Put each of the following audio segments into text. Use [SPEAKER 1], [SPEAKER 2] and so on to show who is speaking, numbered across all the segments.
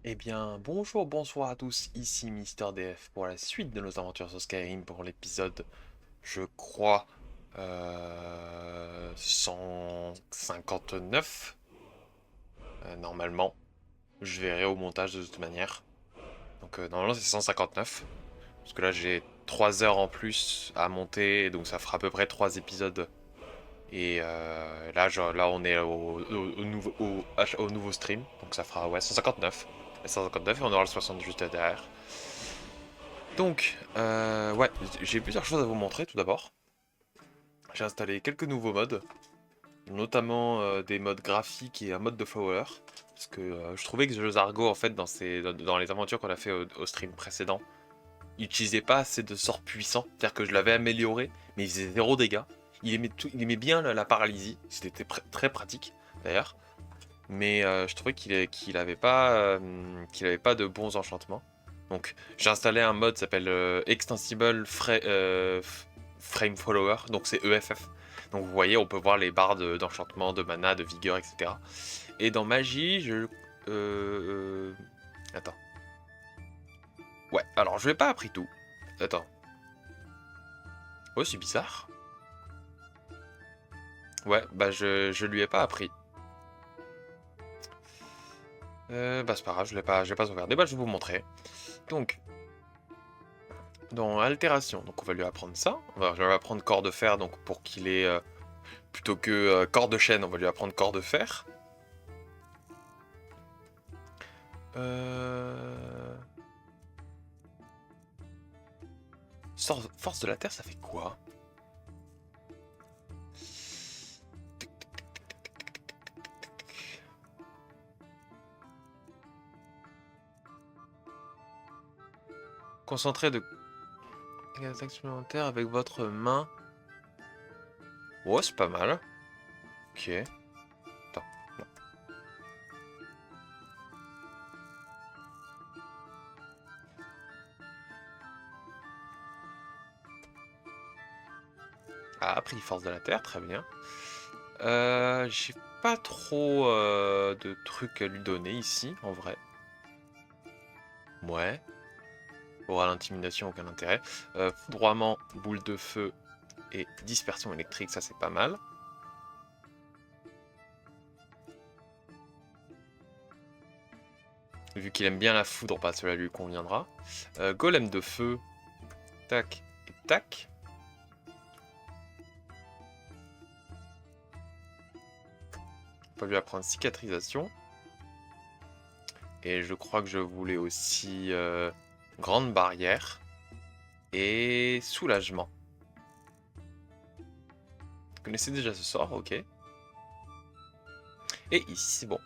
[SPEAKER 1] Eh bien, bonjour, bonsoir à tous, ici Mister DF pour la suite de nos aventures sur Skyrim pour l'épisode, je crois, 159, normalement. Je verrai au montage de toute manière. Donc normalement c'est 159, parce que là j'ai 3 heures en plus à monter, donc ça fera à peu près 3 épisodes. Et là on est au nouveau stream, donc ça fera ouais, 159. 159 et on aura le 60 juste derrière. Donc, ouais, j'ai plusieurs choses à vous montrer tout d'abord. J'ai installé quelques nouveaux modes, notamment des modes graphiques et un mode de flower. Parce que je trouvais que le Zargo, en fait, dans les aventures qu'on a fait au stream précédent, il n'utilisait pas assez de sorts puissants. C'est-à-dire que je l'avais amélioré, mais il faisait zéro dégâts. Il aimait bien la paralysie, c'était très pratique d'ailleurs. Mais je trouvais qu'il avait pas, de bons enchantements. Donc j'ai installé un mode qui s'appelle Extensible Frame Follower, donc c'est EFF. Donc vous voyez, on peut voir les barres d'enchantement, de mana, de vigueur, etc. Et dans magie, attends. Ouais, alors je l'ai pas appris tout. Attends. Oh, c'est bizarre. Ouais, bah je lui ai pas appris. Bah c'est pas grave, je l'ai pas sauvegardé. Bah je vais vous montrer. Donc, dans altération, donc on va lui apprendre ça. On va lui apprendre corps de fer, donc pour qu'il ait plutôt que corps de chêne, on va lui apprendre corps de fer. Euh... Force de la terre, ça fait quoi? Concentré de attaque supplémentaire avec votre main. Oh, c'est pas mal. Ok. Attends. Non. Ah, appris force de la terre, très bien. J'ai pas trop de trucs à lui donner ici, en vrai. Ouais. Aura l'intimidation, aucun intérêt. Foudroiement, boule de feu et dispersion électrique, ça c'est pas mal. Vu qu'il aime bien la foudre, bah cela lui conviendra. Golem de feu, tac et tac. On peut lui apprendre cicatrisation. Et je crois que je voulais aussi grande barrière et soulagement. Vous connaissez déjà ce sort, ok. Et ici c'est bon.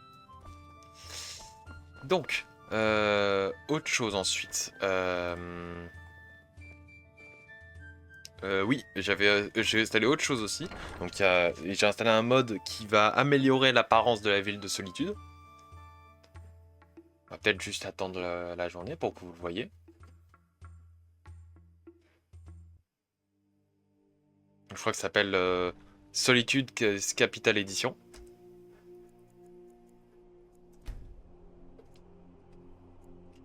[SPEAKER 1] Donc, autre chose ensuite. Oui, j'ai installé autre chose aussi. Donc j'ai installé un mode qui va améliorer l'apparence de la ville de Solitude. On va peut-être juste attendre la journée pour que vous le voyez. Je crois que ça s'appelle Solitude Capital Edition.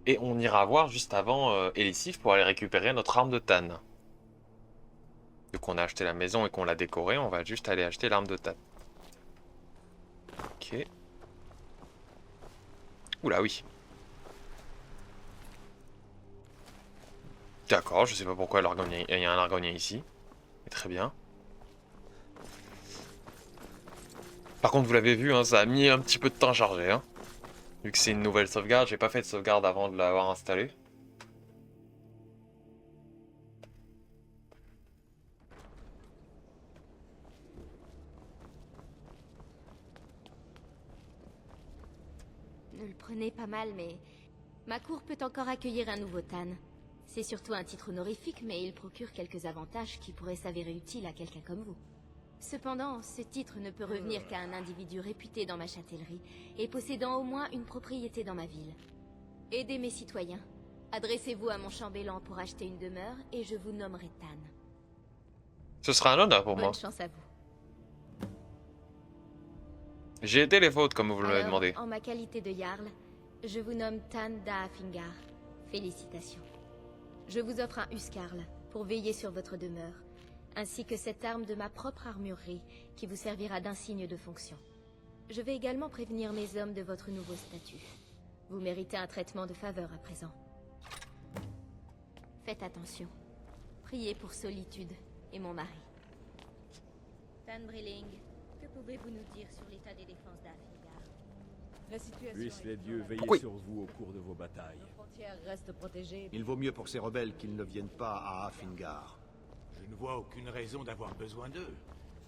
[SPEAKER 1] Et on ira voir juste avant Elisif pour aller récupérer notre arme de Tan. Vu qu'on a acheté la maison et qu'on l'a décorée, on va juste aller acheter l'arme de Tan. Ok. Oula, oui. D'accord, je sais pas pourquoi il y a un argonien ici. Mais très bien. Par contre, vous l'avez vu, hein, ça a mis un petit peu de temps à charger. Hein. Vu que c'est une nouvelle sauvegarde, j'ai pas fait de sauvegarde avant de l'avoir installée.
[SPEAKER 2] Ne le prenez pas mal, mais ma cour peut encore accueillir un nouveau Tan. C'est surtout un titre honorifique, mais il procure quelques avantages qui pourraient s'avérer utiles à quelqu'un comme vous. Cependant, ce titre ne peut revenir qu'à un individu réputé dans ma châtellerie et possédant au moins une propriété dans ma ville. Aidez mes citoyens. Adressez-vous à mon chambellan pour acheter une demeure et je vous nommerai Tan.
[SPEAKER 1] Ce sera un honneur pour moi.
[SPEAKER 2] Bonne chance à vous.
[SPEAKER 1] J'ai aidé les vôtres comme vous l'avez
[SPEAKER 2] Alors,
[SPEAKER 1] demandé.
[SPEAKER 2] en ma qualité de Jarl, Je vous nomme Tan Daafingar. Félicitations. Je vous offre un Huskarl pour veiller sur votre demeure, ainsi que cette arme de ma propre armurerie qui vous servira d'insigne de fonction. Je vais également prévenir mes hommes de votre nouveau statut. Vous méritez un traitement de faveur à présent. Faites attention. Priez pour Solitude et mon mari. Tan Brilling, que pouvez-vous nous dire sur l'état des défenses d'Afingar?
[SPEAKER 3] La situation
[SPEAKER 4] Puissent les
[SPEAKER 3] est
[SPEAKER 4] dieux
[SPEAKER 3] toujours
[SPEAKER 4] veiller
[SPEAKER 1] Oui.
[SPEAKER 4] sur vous au cours de vos batailles.
[SPEAKER 3] la- Nos frontières restent protégées.
[SPEAKER 5] Il vaut mieux pour ces rebelles qu'ils ne viennent pas à Afingar.
[SPEAKER 6] Je ne vois aucune raison d'avoir besoin d'eux.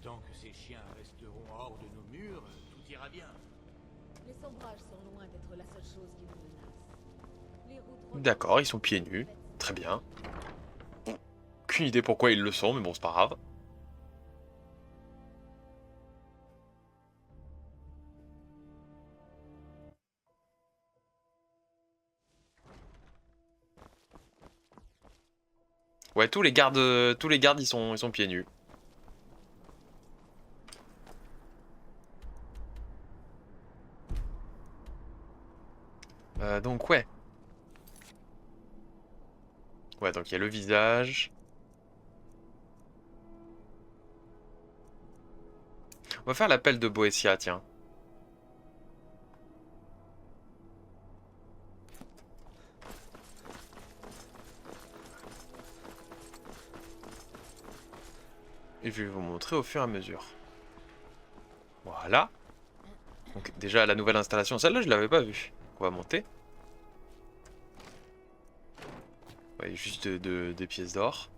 [SPEAKER 6] Tant que ces chiens resteront hors de nos murs, tout ira bien.
[SPEAKER 3] Les sombrages sont loin d'être la seule chose qui nous menace. Les routes
[SPEAKER 1] D'accord, ils sont pieds nus. Très bien. Aucune idée pourquoi ils le sont, mais bon, c'est pas grave. Ouais, tous les gardes, ils sont pieds nus. Donc ouais. Ouais, donc il y a le visage. On va faire l'appel de Boétia, tiens. Et je vais vous montrer au fur et à mesure. Voilà. Donc déjà la nouvelle installation, celle-là je l'avais pas vue. On va monter. Ouais, juste des pièces d'or.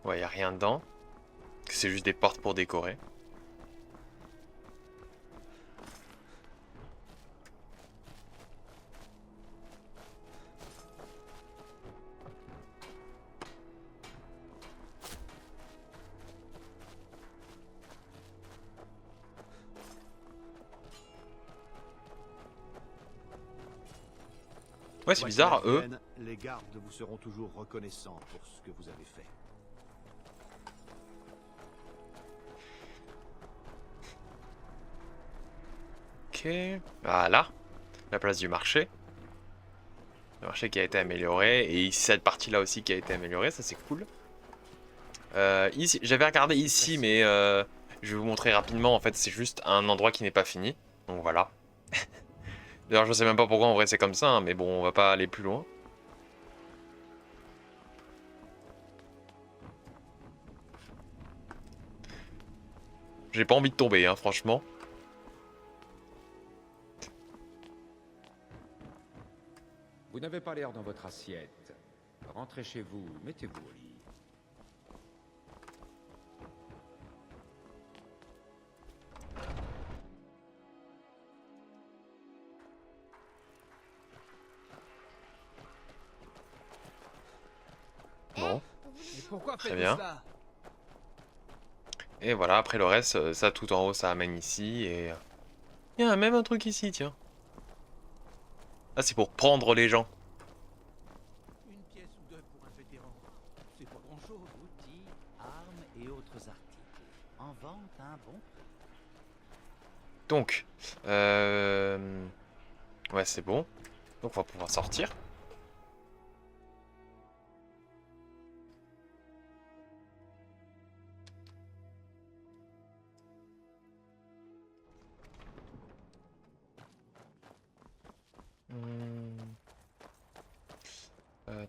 [SPEAKER 1] Ouais, y a rien dedans. C'est juste des portes pour décorer. Ouais, c'est
[SPEAKER 5] Quoi
[SPEAKER 1] bizarre,
[SPEAKER 5] qu'il
[SPEAKER 1] eux.
[SPEAKER 5] advienne, les gardes vous seront toujours reconnaissants pour ce que vous avez fait.
[SPEAKER 1] Ok, voilà. La place du marché. Le marché qui a été amélioré. Et ici, cette partie-là aussi qui a été améliorée, ça c'est cool. Ici, j'avais regardé ici, mais je vais vous montrer rapidement. En fait, c'est juste un endroit qui n'est pas fini. Donc voilà. D'ailleurs, je sais même pas pourquoi en vrai c'est comme ça, hein, mais bon, on va pas aller plus loin. J'ai pas envie de tomber, hein, franchement.
[SPEAKER 7] Vous n'avez pas l'air dans votre assiette. Rentrez chez vous, mettez-vous au lit.
[SPEAKER 1] Bon,
[SPEAKER 3] Mais pourquoi
[SPEAKER 1] très
[SPEAKER 3] faites-vous
[SPEAKER 1] bien.
[SPEAKER 3] cela?
[SPEAKER 1] Et voilà, après le reste, ça tout en haut, ça amène ici. Et il y a même un truc ici, tiens. Ah, c'est pour prendre les gens.
[SPEAKER 6] Une pièce ou deux pour un vétéran. C'est pas grand-chose.
[SPEAKER 8] Outils, armes et autres articles. En vente à un bon prix.
[SPEAKER 1] Donc, ouais, c'est bon. Donc, on va pouvoir sortir.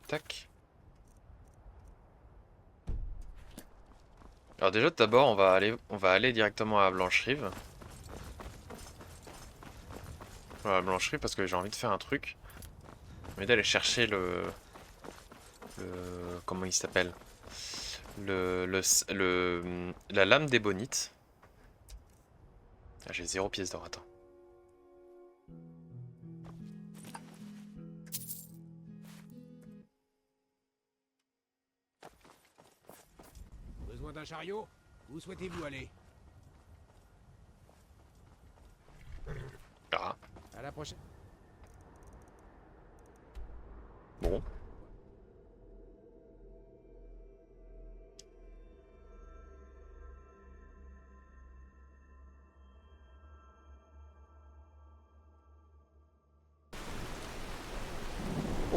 [SPEAKER 1] Tac. Alors déjà, d'abord, on va aller directement à Blancherive. Voilà, Blancherive parce que j'ai envie de faire un truc. J'ai envie d'aller chercher comment il s'appelle? La lame d'ébonite. Ah, j'ai 0 pièce d'or, attends.
[SPEAKER 6] Besoin d'un chariot? Où souhaitez-vous aller?
[SPEAKER 1] Ah,
[SPEAKER 6] À la prochaine.
[SPEAKER 1] bon.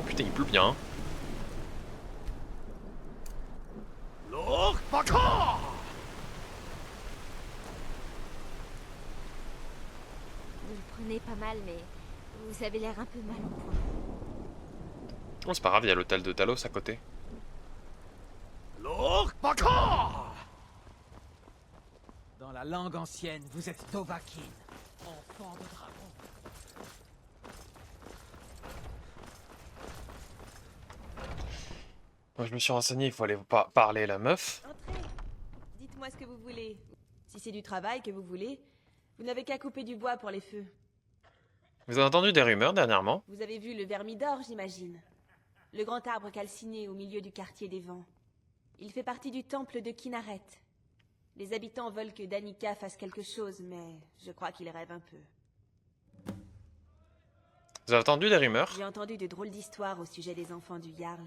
[SPEAKER 1] putain, il pleut bien.
[SPEAKER 2] Vous le prenez pas mal, mais vous avez l'air un peu mal au point.
[SPEAKER 1] Oh, c'est pas grave, il y a l'hôtel de Talos à côté.
[SPEAKER 8] Dans la langue ancienne, vous êtes Dovahkiin, enfant de dragon.
[SPEAKER 1] Moi, je me suis renseigné, il faut aller parler à la meuf.
[SPEAKER 4] Entrez. Dites-moi ce que vous voulez. Si c'est du travail que vous voulez, vous n'avez qu'à couper du bois pour les feux.
[SPEAKER 1] Vous avez entendu des rumeurs dernièrement?
[SPEAKER 4] Vous avez vu le Vermidor, j'imagine. Le grand arbre calciné au milieu du quartier des vents. Il fait partie du temple de Kinaret. Les habitants veulent que Danica fasse quelque chose, mais je crois qu'il rêve un peu.
[SPEAKER 1] Vous avez entendu des rumeurs?
[SPEAKER 4] J'ai entendu de drôles d'histoires au sujet des enfants du Jarl.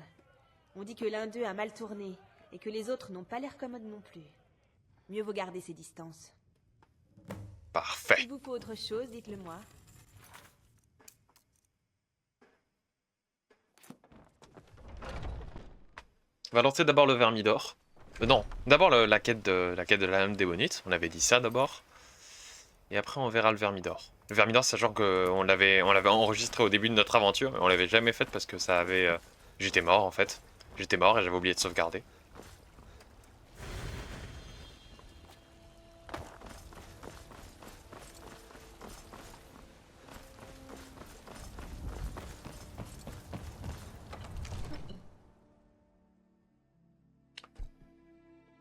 [SPEAKER 4] On dit que l'un d'eux a mal tourné, et que les autres n'ont pas l'air commodes non plus. Mieux vaut garder ses distances.
[SPEAKER 1] Parfait.
[SPEAKER 4] S'il vous faut autre chose, dites-le moi.
[SPEAKER 1] On va lancer d'abord le Vermidor. Non, d'abord la quête de la lame démonite. On avait dit ça d'abord. Et après on verra le Vermidor. Le Vermidor, sachant qu'on l'avait enregistré au début de notre aventure, mais on l'avait jamais fait parce que ça avait... J'étais mort en fait. J'étais mort et j'avais oublié de sauvegarder.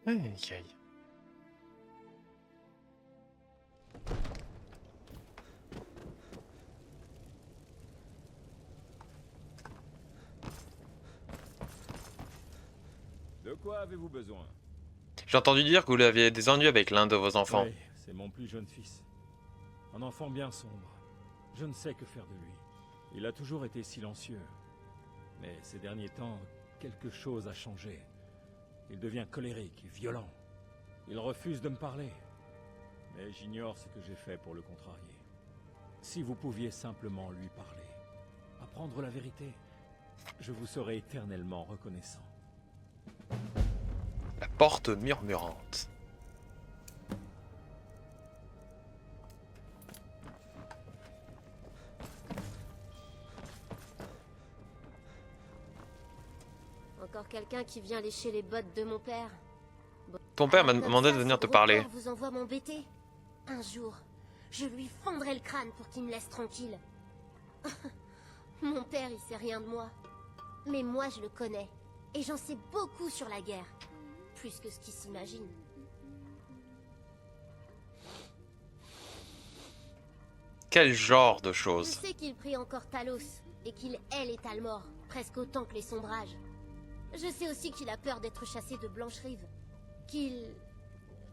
[SPEAKER 1] Aïe, aïe.
[SPEAKER 9] De quoi avez-vous besoin?
[SPEAKER 1] J'ai entendu dire que vous aviez des ennuis avec l'un de vos enfants.
[SPEAKER 9] Oui, c'est mon plus jeune fils. Un enfant bien sombre. Je ne sais que faire de lui. Il a toujours été silencieux. Mais ces derniers temps, quelque chose a changé. Il devient colérique et violent. Il refuse de me parler. Mais j'ignore ce que j'ai fait pour le contrarier. Si vous pouviez simplement lui parler, apprendre la vérité, je vous serais éternellement reconnaissant.
[SPEAKER 1] La porte murmurante.
[SPEAKER 2] Encore quelqu'un qui vient lécher les bottes de mon père.
[SPEAKER 1] Ton père m'a
[SPEAKER 2] Alors, comme
[SPEAKER 1] demandé
[SPEAKER 2] ça,
[SPEAKER 1] de venir
[SPEAKER 2] ce
[SPEAKER 1] te
[SPEAKER 2] gros
[SPEAKER 1] parler.
[SPEAKER 2] porc vous envoie m'embêter. Un jour, je lui fendrai le crâne pour qu'il me laisse tranquille. Mon père, il sait rien de moi. Mais moi, je le connais. Et j'en sais beaucoup sur la guerre. Plus que ce qu'il s'imagine.
[SPEAKER 1] Quel genre de
[SPEAKER 2] Je
[SPEAKER 1] choses?
[SPEAKER 2] sais qu'il prie encore Talos. Et qu'il hait les Talmor. Presque autant que les sombrages. Je sais aussi qu'il a peur d'être chassé de Blancherive.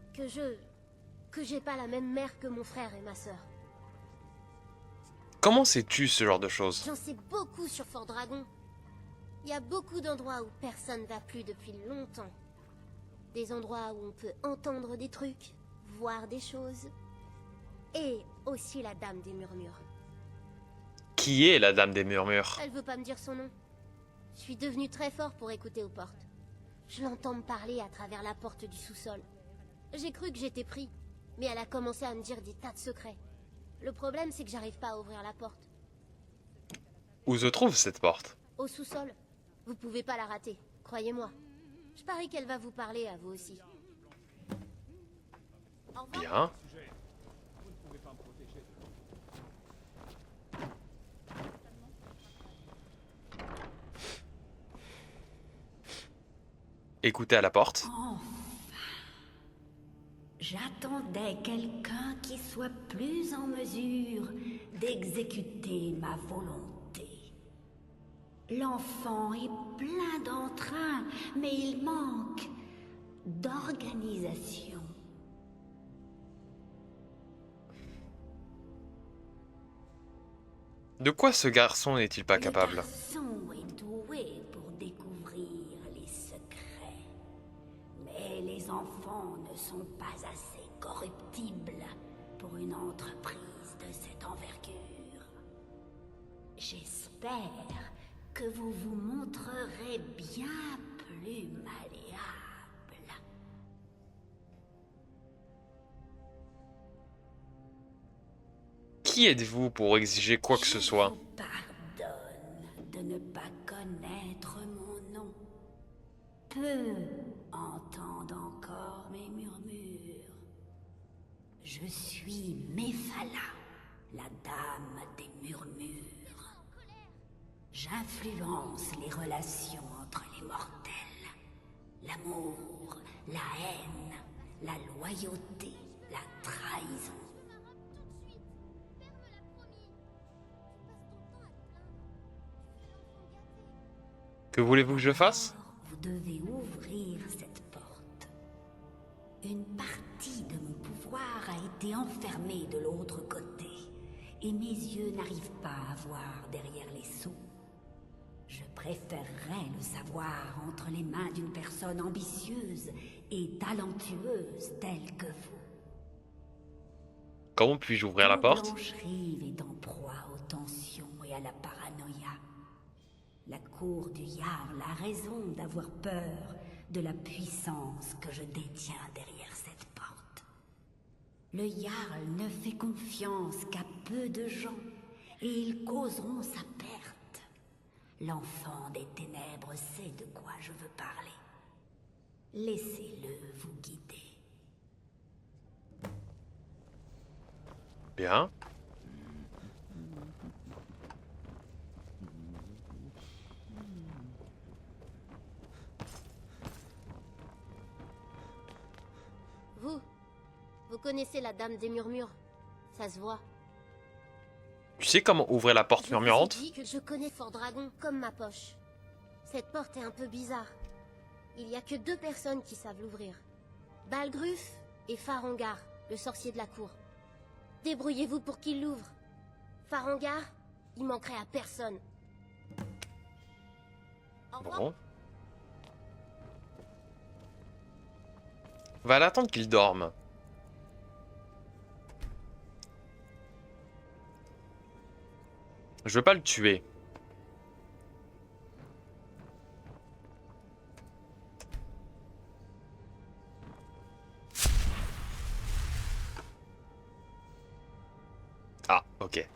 [SPEAKER 2] Que j'ai pas la même mère que mon frère et ma sœur.
[SPEAKER 1] Comment sais-tu ce genre de choses?
[SPEAKER 2] J'en sais beaucoup sur Fort Dragon. Il y a beaucoup d'endroits où personne va plus depuis longtemps. Des endroits où on peut entendre des trucs, voir des choses. Et aussi la Dame des Murmures.
[SPEAKER 1] Qui est la Dame des Murmures?
[SPEAKER 2] Elle veut pas me dire son nom. Je suis devenu très fort pour écouter aux portes. Je l'entends me parler à travers la porte du sous-sol. J'ai cru que j'étais pris, mais elle a commencé à me dire des tas de secrets. Le problème, c'est que j'arrive pas à ouvrir la porte.
[SPEAKER 1] Où se trouve cette porte?
[SPEAKER 2] Au sous-sol. Vous pouvez pas la rater, croyez-moi. Je parie qu'elle va vous parler à vous aussi.
[SPEAKER 1] Bien. Écoutez à la porte.
[SPEAKER 10] Enfin, j'attendais quelqu'un qui soit plus en mesure d'exécuter ma volonté. L'enfant est plein d'entrain, mais il manque d'organisation.
[SPEAKER 1] De quoi ce garçon n'est-il pas
[SPEAKER 10] Le
[SPEAKER 1] capable?
[SPEAKER 10] garçon est doué pour découvrir les secrets. Mais les enfants ne sont pas assez corruptibles pour une entreprise de cette envergure. J'espère que vous vous montrerez bien plus malléable.
[SPEAKER 1] Qui êtes-vous pour exiger quoi que ce soit?
[SPEAKER 10] Je vous pardonne de ne pas connaître mon nom. Peu entendent encore mes murmures. Je suis Mephala, la dame des murmures. J'influence les relations entre les mortels. L'amour, la haine, la loyauté, la trahison.
[SPEAKER 1] Que voulez-vous que je fasse?
[SPEAKER 10] Alors, vous devez ouvrir cette porte. Une partie de mon pouvoir a été enfermée de l'autre côté, et mes yeux n'arrivent pas à voir derrière les sceaux. Je préférerais le savoir entre les mains d'une personne ambitieuse et talentueuse telle que vous.
[SPEAKER 1] Comment puis-je ouvrir la porte?
[SPEAKER 10] Blanche-Rive est en proie aux tensions et à la paranoïa. La cour du Jarl a raison d'avoir peur de la puissance que je détiens derrière cette porte. Le Jarl ne fait confiance qu'à peu de gens, et ils causeront sa perte. L'enfant des ténèbres sait de quoi je veux parler. Laissez-le vous guider.
[SPEAKER 1] Bien.
[SPEAKER 2] Vous connaissez la Dame des Murmures. Ça se voit.
[SPEAKER 1] Tu sais comment ouvrir la porte murmurante?
[SPEAKER 2] Je vous ai dit que je connais Fort Dragon comme ma poche. Cette porte est un peu bizarre. Il y a que 2 personnes qui savent l'ouvrir. Balgruf et Farengar, le sorcier de la cour. Débrouillez-vous pour qu'il l'ouvre. Farengar, il manquerait à personne. Au revoir.
[SPEAKER 1] Bon. Va l'attendre qu'il dorme. Je veux pas le tuer. Ah, ok.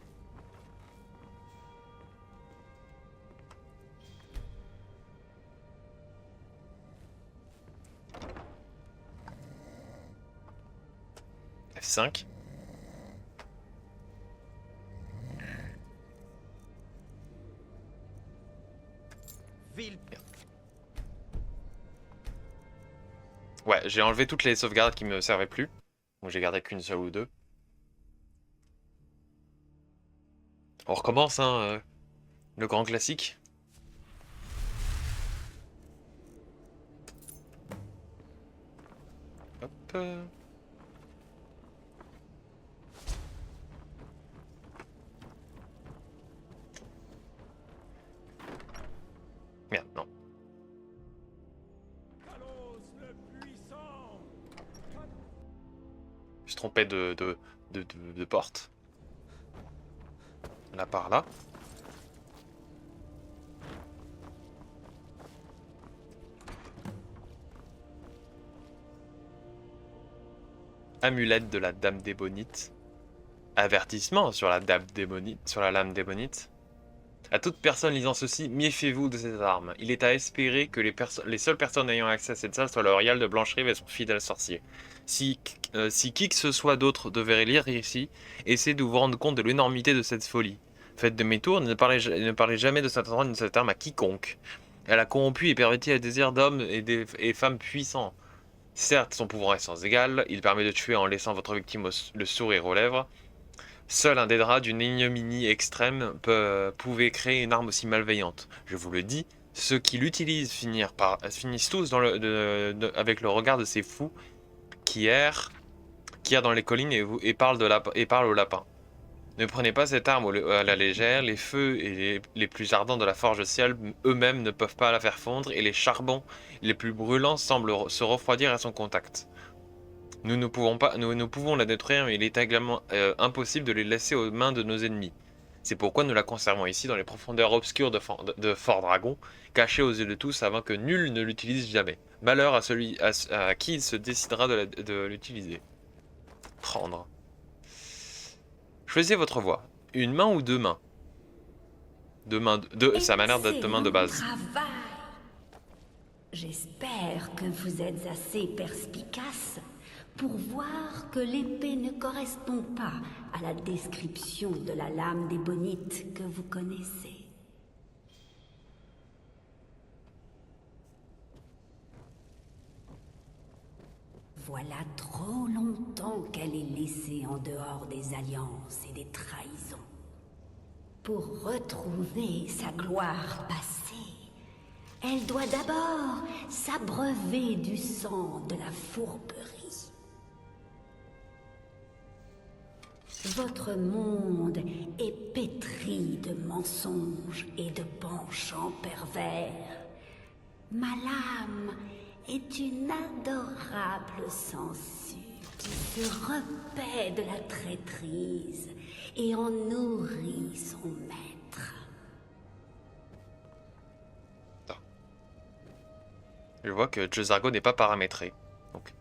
[SPEAKER 1] F5. Ouais, j'ai enlevé toutes les sauvegardes qui me servaient plus. Donc j'ai gardé qu'une seule ou 2. On recommence, hein, le grand classique. Hop. Merde, non. Je me suis trompé de porte. Là par là. Amulette de la Dame Débonite. Avertissement sur la Dame Débonite, sur la lame Débonite. À toute personne lisant ceci, méfiez-vous de cette arme. Il est à espérer que les seules personnes ayant accès à cette salle soient le Royal de Blanche-Rive et son fidèle sorcier. Si qui que ce soit d'autre devait lire ici, essayez de vous rendre compte de l'énormité de cette folie. Faites demi-tour, ne parlez jamais de cette arme à quiconque. Elle a corrompu et perverti le désir d'hommes et femmes puissants. Certes, son pouvoir est sans égal, il permet de tuer en laissant votre victime le sourire aux lèvres. Seul un des draps d'une ignominie extrême pouvait créer une arme aussi malveillante. Je vous le dis, ceux qui l'utilisent finissent tous avec le regard de ces fous qui errent dans les collines et parlent aux lapins. Ne prenez pas cette arme à la légère, les feux les plus ardents de la forge ciel eux-mêmes ne peuvent pas la faire fondre et les charbons les plus brûlants semblent se refroidir à son contact. Nous ne pouvons la détruire, mais il est également impossible de les laisser aux mains de nos ennemis. C'est pourquoi nous la conservons ici dans les profondeurs obscures de Fort Dragon, cachée aux yeux de tous afin que nul ne l'utilise jamais. Malheur à celui à qui il se décidera de l'utiliser. Prendre. Choisissez votre voie. Une main ou deux mains? Deux mains, ça m'a l'air d'être deux mains de base.
[SPEAKER 10] Travail. J'espère que vous êtes assez perspicace pour voir que l'épée ne correspond pas à la description de la lame d'ébonite que vous connaissez. Voilà trop longtemps qu'elle est laissée en dehors des alliances et des trahisons. Pour retrouver sa gloire passée, elle doit d'abord s'abreuver du sang de la fourberie. Votre monde est pétri de mensonges et de penchants pervers. Ma lame est une adorable sangsue qui se repaît de la traîtrise et en nourrit son maître.
[SPEAKER 1] Je vois que Jezargo n'est pas paramétré. Donc.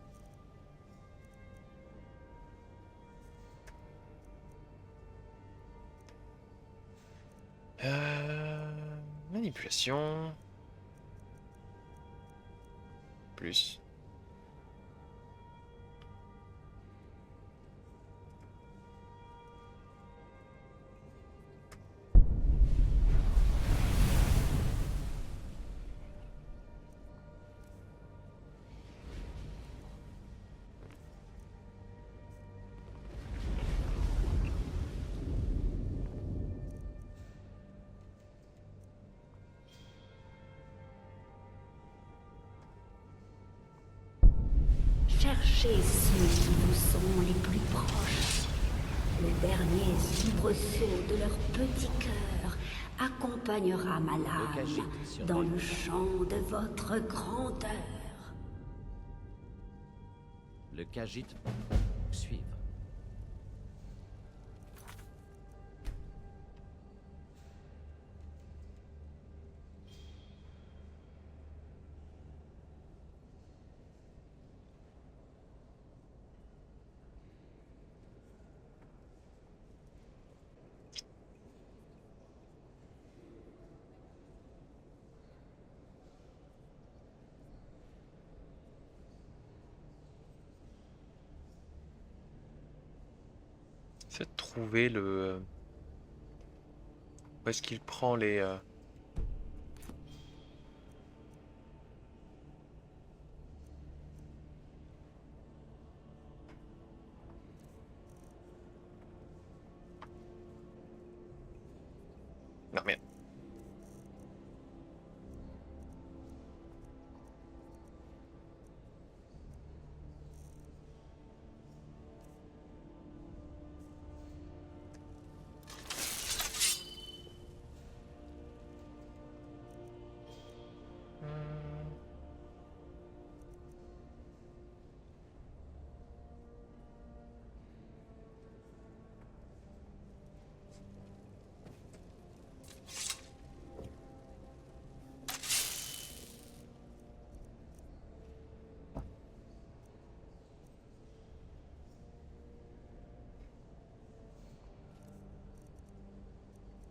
[SPEAKER 1] Manipulation. Plus.
[SPEAKER 10] Cherchez ceux qui vous sont les plus proches. Le dernier soubresaut de leur petit cœur accompagnera ma lame dans le champ de votre grandeur.
[SPEAKER 11] Le Khajiit suivre.
[SPEAKER 1] C'est de trouver le... Où est-ce qu'il prend les... Non, merde.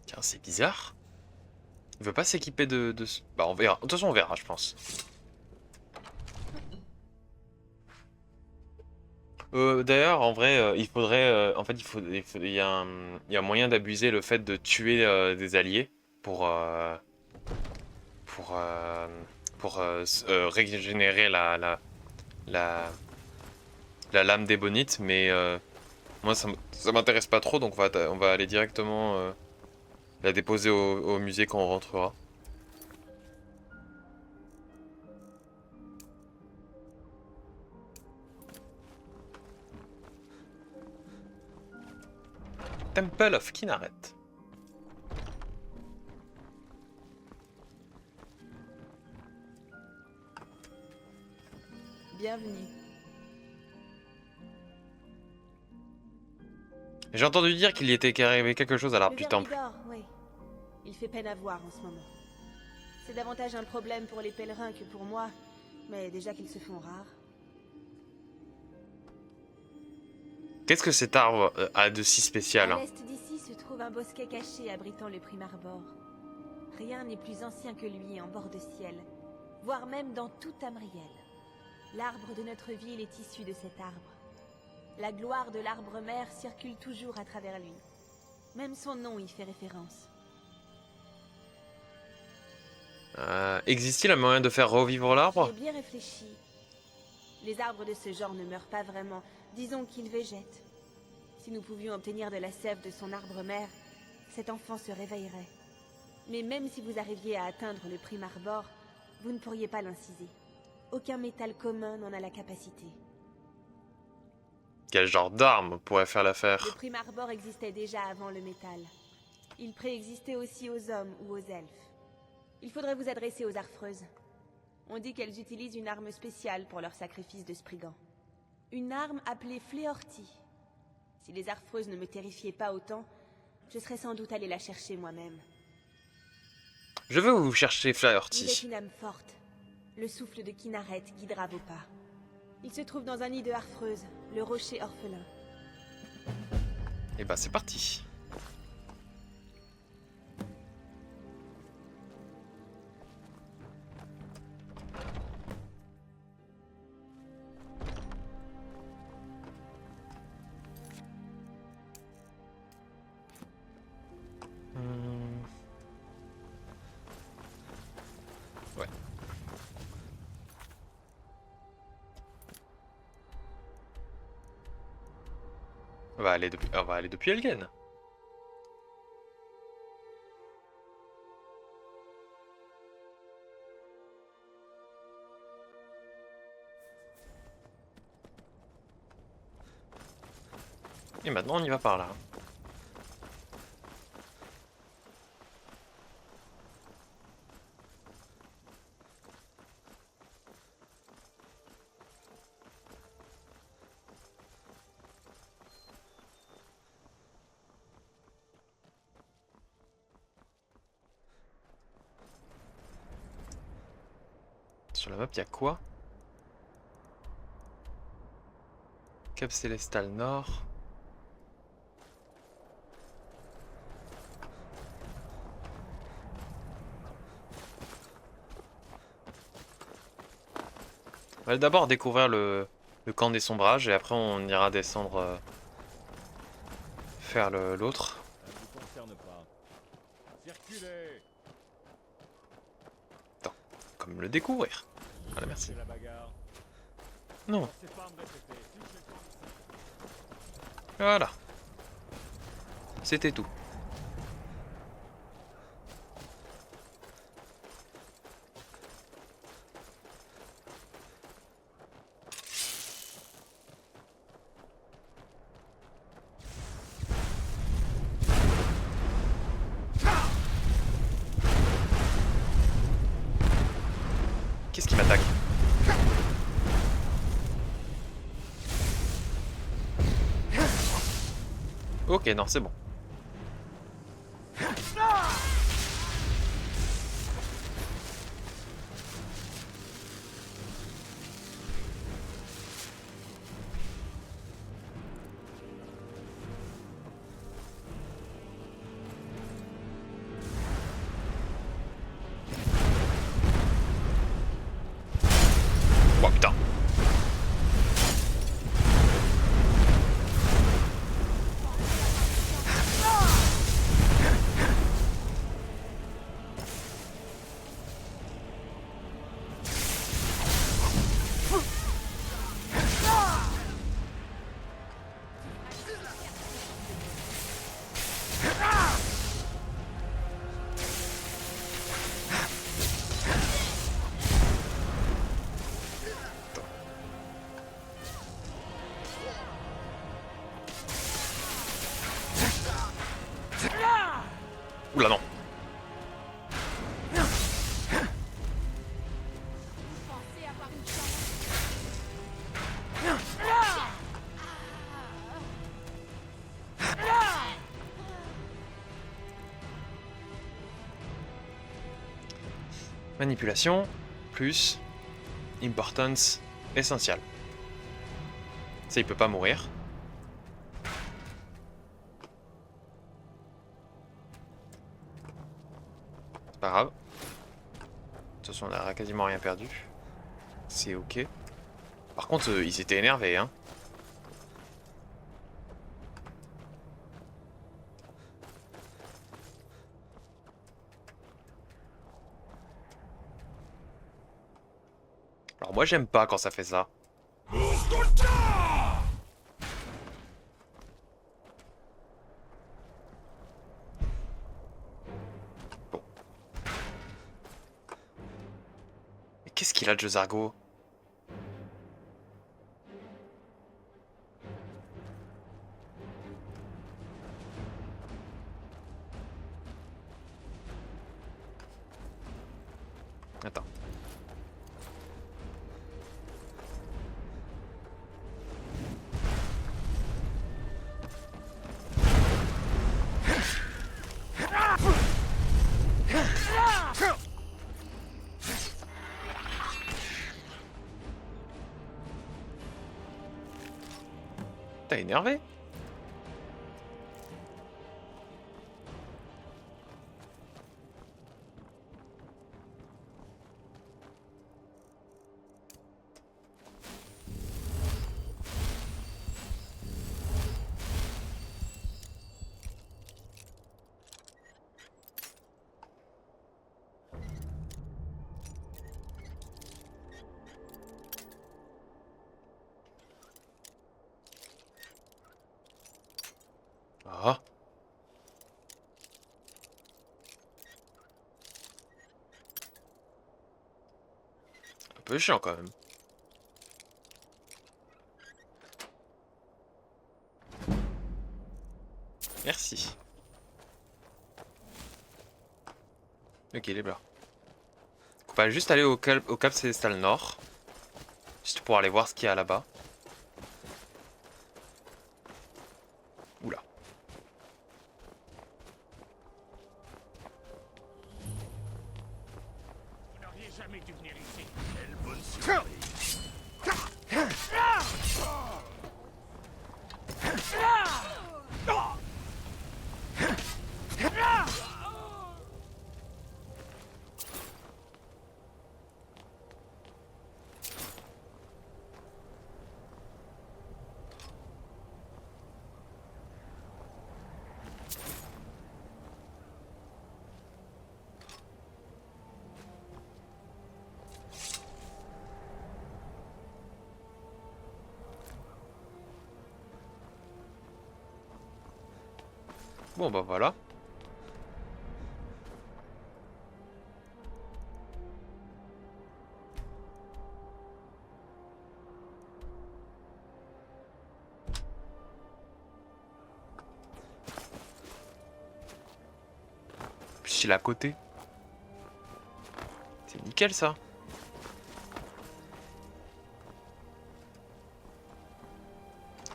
[SPEAKER 1] Tiens, c'est bizarre. Il veut pas s'équiper de... Bah on verra. De toute façon on verra je pense. D'ailleurs en vrai il faudrait... en fait il y a moyen d'abuser le fait de tuer des alliés pour régénérer la lame d'ébonite, mais moi ça m'intéresse pas trop, donc on va aller directement la déposer au musée quand on rentrera. Temple of Kinaret.
[SPEAKER 4] Bienvenue.
[SPEAKER 1] J'ai entendu dire qu'il y était arrivé quelque chose à l'arbre
[SPEAKER 4] Le
[SPEAKER 1] du
[SPEAKER 4] ver
[SPEAKER 1] temple.
[SPEAKER 4] Vidor, oui. Il fait peine à voir en ce moment. C'est davantage un problème pour les pèlerins que pour moi, mais déjà qu'ils se font rares.
[SPEAKER 1] Qu'est-ce que cet arbre a de si spécial,
[SPEAKER 4] À
[SPEAKER 1] hein?
[SPEAKER 4] l'est d'ici se trouve un bosquet caché abritant le Primarbor. Rien n'est plus ancien que lui en bord de ciel, voire même dans tout Tamriel. L'arbre de notre ville est issu de cet arbre. La gloire de l'arbre-mère circule toujours à travers lui. Même son nom y fait référence.
[SPEAKER 1] Existe-t-il un moyen de faire revivre l'arbre?
[SPEAKER 4] J'ai bien réfléchi. Les arbres de ce genre ne meurent pas vraiment, disons qu'ils végètent. Si nous pouvions obtenir de la sève de son arbre-mère, cet enfant se réveillerait. Mais même si vous arriviez à atteindre le Primarbor, vous ne pourriez pas l'inciser. Aucun métal commun n'en a la capacité.
[SPEAKER 1] Quel genre d'arme pourrait faire
[SPEAKER 4] Le
[SPEAKER 1] l'affaire?
[SPEAKER 4] Primarbor existait déjà avant le métal. Il préexistait aussi aux hommes ou aux elfes. Il faudrait vous adresser aux Arfreuses. On dit qu'elles utilisent une arme spéciale pour leur sacrifice de Spriggan. Une arme appelée Fléorti. Si les Arfreuses ne me terrifiaient pas autant, je serais sans doute allé la chercher moi-même.
[SPEAKER 1] Je veux vous chercher
[SPEAKER 4] Vous êtes
[SPEAKER 1] Flaherty.
[SPEAKER 4] une âme forte. Le souffle de Kinaret guidera vos pas. Il se trouve dans un nid de Harfreuse, le rocher orphelin.
[SPEAKER 1] Et bah c'est parti. Ouais. On va aller depuis Elgen. Et maintenant on y va par là. Sur la map, il y a quoi? Cap Célestal Nord. On va d'abord découvrir le camp des sombrages et après on ira descendre faire l'autre.
[SPEAKER 9] Ça ne vous concerne pas. Circulez!
[SPEAKER 1] Attends, comme le découvrir. Voilà, merci.
[SPEAKER 9] C'est la bagarre.
[SPEAKER 1] Non,
[SPEAKER 9] C'est pas à me répéter. Si j'ai le temps d'ici.
[SPEAKER 1] voilà. C'était tout. Qu'est-ce qui m'attaque? Ok, non, c'est bon. Oh putain. Oula non. Manipulation, plus importance essentielle. Ça, il peut pas mourir. C'est pas grave. De toute façon, on a quasiment rien perdu. C'est ok. Par contre, ils étaient énervés, hein. Alors moi, j'aime pas quand ça fait ça. Bon. Mais qu'est-ce qu'il a de Jezargo? Attends. T'as énervé? Ah. Un peu chiant quand même. Merci. Ok, il est là. On va juste aller au Cap Célestal Nord. Juste pour aller voir ce qu'il y a là-bas. Oula.
[SPEAKER 6] Vous n'auriez jamais dû venir ici. Quelle bonne surprise.
[SPEAKER 1] Bon bah voilà. Puis il est à côté. C'est nickel ça.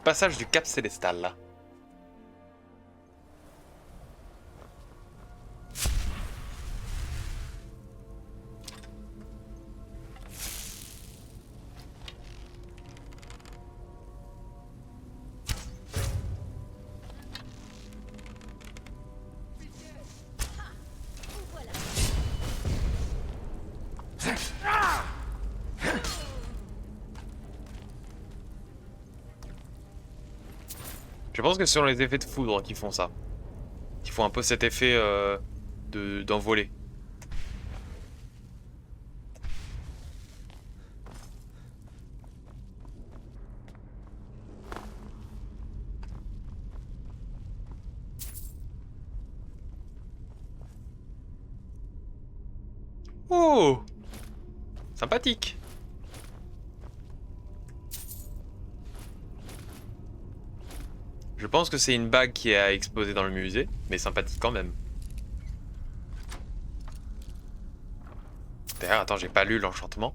[SPEAKER 1] Passage du Cap Célestal là. Je pense que ce sont les effets de foudre qui font ça. Qui font un peu cet effet d'envoler. Oh! Sympathique. Je pense que c'est une bague qui a explosé dans le musée, mais sympathique quand même. D'ailleurs, attends, j'ai pas lu l'enchantement.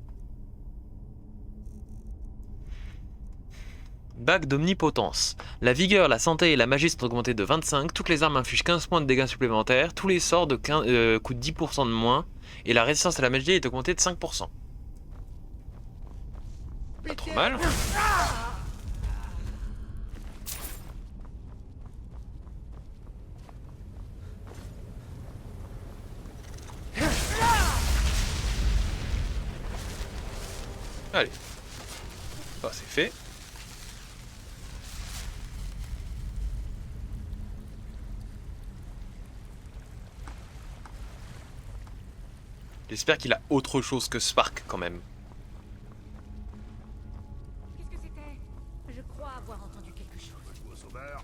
[SPEAKER 1] Bague d'omnipotence. La vigueur, la santé et la magie sont augmentées de 25. Toutes les armes infligent 15 points de dégâts supplémentaires. Tous les sorts coûtent 10% de moins. Et la résistance à la magie est augmentée de 5%. Pas trop mal. Allez. Oh, c'est fait. J'espère qu'il a autre chose que Spark quand même.
[SPEAKER 3] Qu'est-ce que c'était? Je crois avoir entendu quelque chose.
[SPEAKER 5] Au sauveur.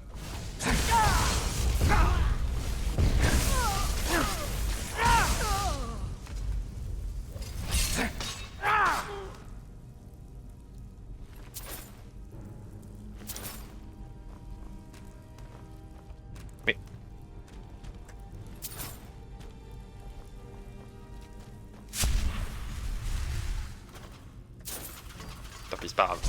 [SPEAKER 1] Mais... Tant pis, c'est pas grave.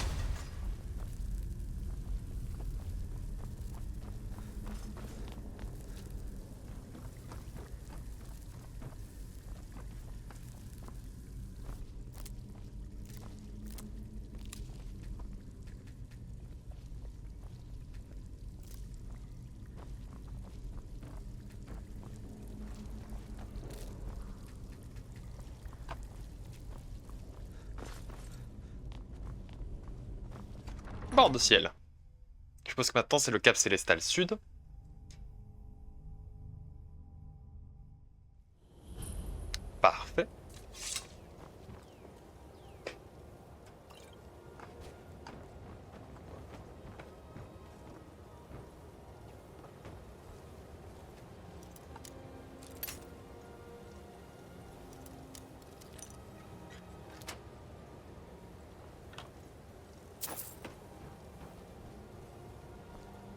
[SPEAKER 1] Bord de ciel. Je suppose que maintenant c'est le cap célestal sud. Parfait.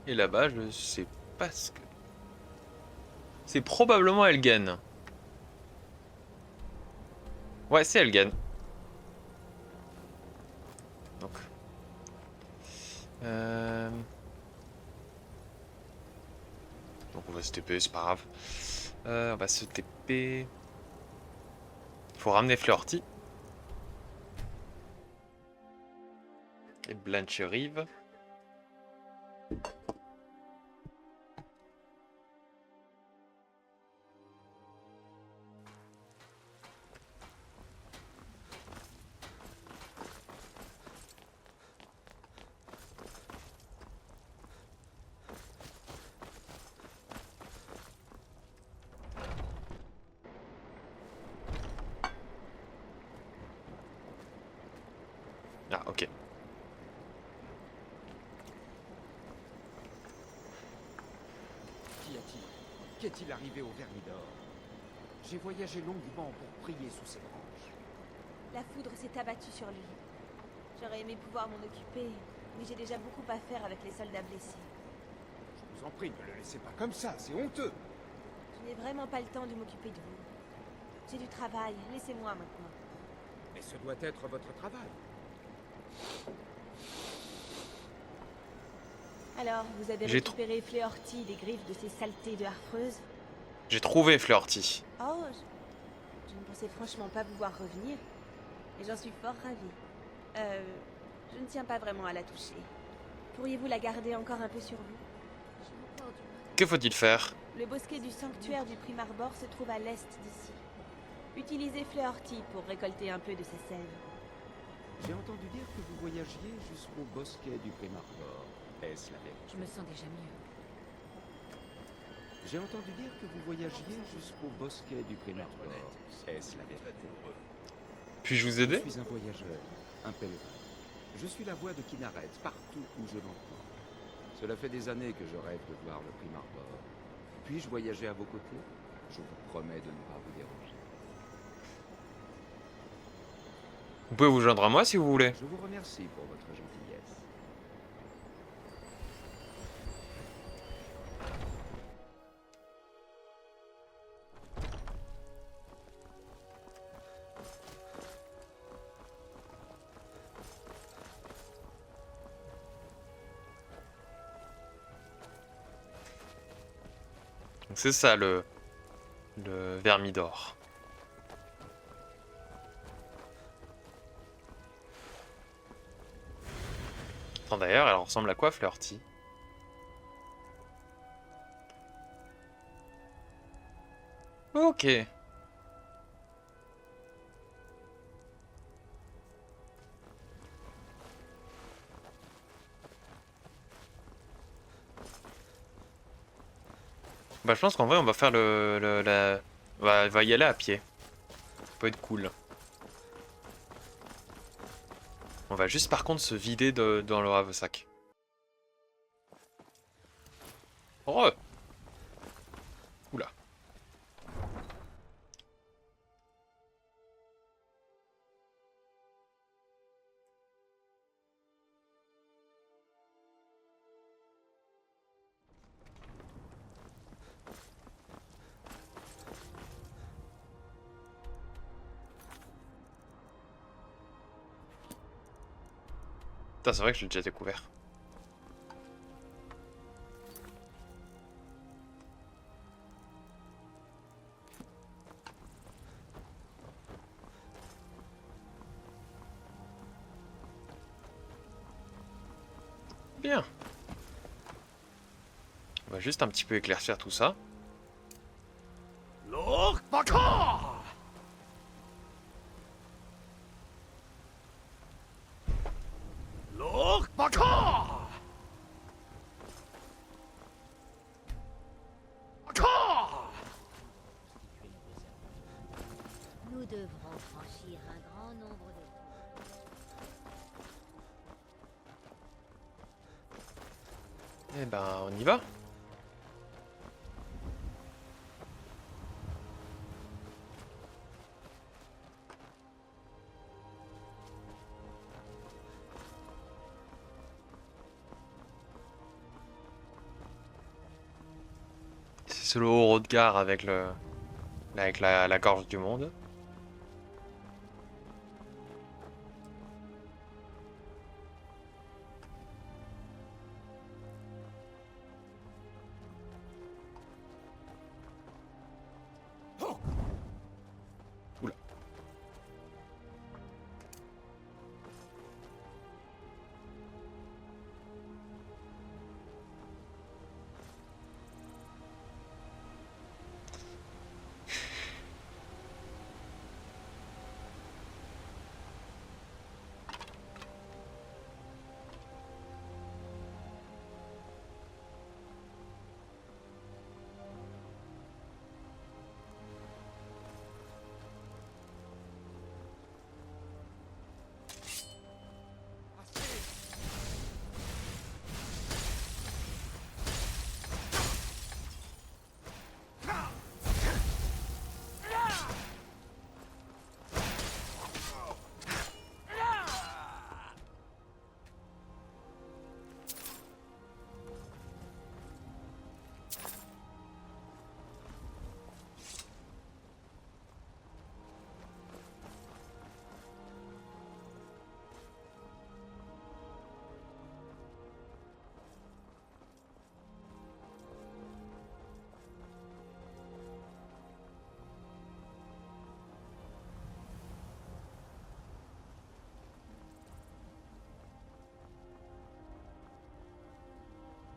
[SPEAKER 1] Et là-bas, je sais pas ce que... C'est probablement Elgen. Ouais, c'est Elgen. Donc... Donc on va se TP, c'est pas grave. On va se TP... Faut ramener Fleurty. Et Blancherive. Ah, ok.
[SPEAKER 7] Qu'y a-t-il? Qu'est-il arrivé au Vermidor? J'ai voyagé longuement pour prier sous ses branches.
[SPEAKER 4] La foudre s'est abattue sur lui. J'aurais aimé pouvoir m'en occuper, mais j'ai déjà beaucoup à faire avec les soldats blessés.
[SPEAKER 7] Je vous en prie, ne le laissez pas comme ça, c'est honteux.
[SPEAKER 4] Je n'ai vraiment pas le temps de m'occuper de vous. J'ai du travail, laissez-moi maintenant.
[SPEAKER 7] Mais ce doit être votre travail.
[SPEAKER 4] Alors, vous avez récupéré Fleurty des griffes de ces saletés de harfreuses?
[SPEAKER 1] J'ai trouvé Fleurty.
[SPEAKER 4] Oh, je ne pensais franchement pas vous voir revenir. Et j'en suis fort ravie. Je ne tiens pas vraiment à la toucher. Pourriez-vous la garder encore un peu sur vous?
[SPEAKER 1] Que faut-il faire?
[SPEAKER 4] Le bosquet du sanctuaire du Primarbor se trouve à l'est d'ici. Utilisez Fleurty pour récolter un peu de sa sève.
[SPEAKER 7] J'ai entendu dire que vous voyagiez jusqu'au bosquet du Primarbor. Est-ce la vérité?
[SPEAKER 3] Je me sens déjà mieux.
[SPEAKER 7] J'ai entendu dire que vous voyagiez jusqu'au bosquet du Primarbor. Est-ce la vérité?
[SPEAKER 1] Puis-je vous aider?
[SPEAKER 7] Je suis un voyageur, un pèlerin. Je suis la voix de Kinaret partout où je l'entends. Cela fait des années que je rêve de voir le Primarbor. Puis-je voyager à vos côtés? Je vous promets de ne pas vous déranger.
[SPEAKER 1] Vous pouvez vous joindre à moi si vous voulez.
[SPEAKER 7] Je vous remercie pour votre gentillesse.
[SPEAKER 1] Donc c'est ça le Vermidor. Attends, d'ailleurs, elle ressemble à quoi, Flirty? Ok. Bah je pense qu'en vrai on va faire on va y aller à pied. Ça peut être cool. On va juste par contre se vider dans le haversac. Oh! Oula. Putain, c'est vrai que je l'ai déjà découvert. Bien. On va juste un petit peu éclaircir tout ça.
[SPEAKER 10] Nous devrons franchir un grand nombre de...
[SPEAKER 1] Eh ben, on y va. C'est le haut regard avec la gorge du monde. Oula.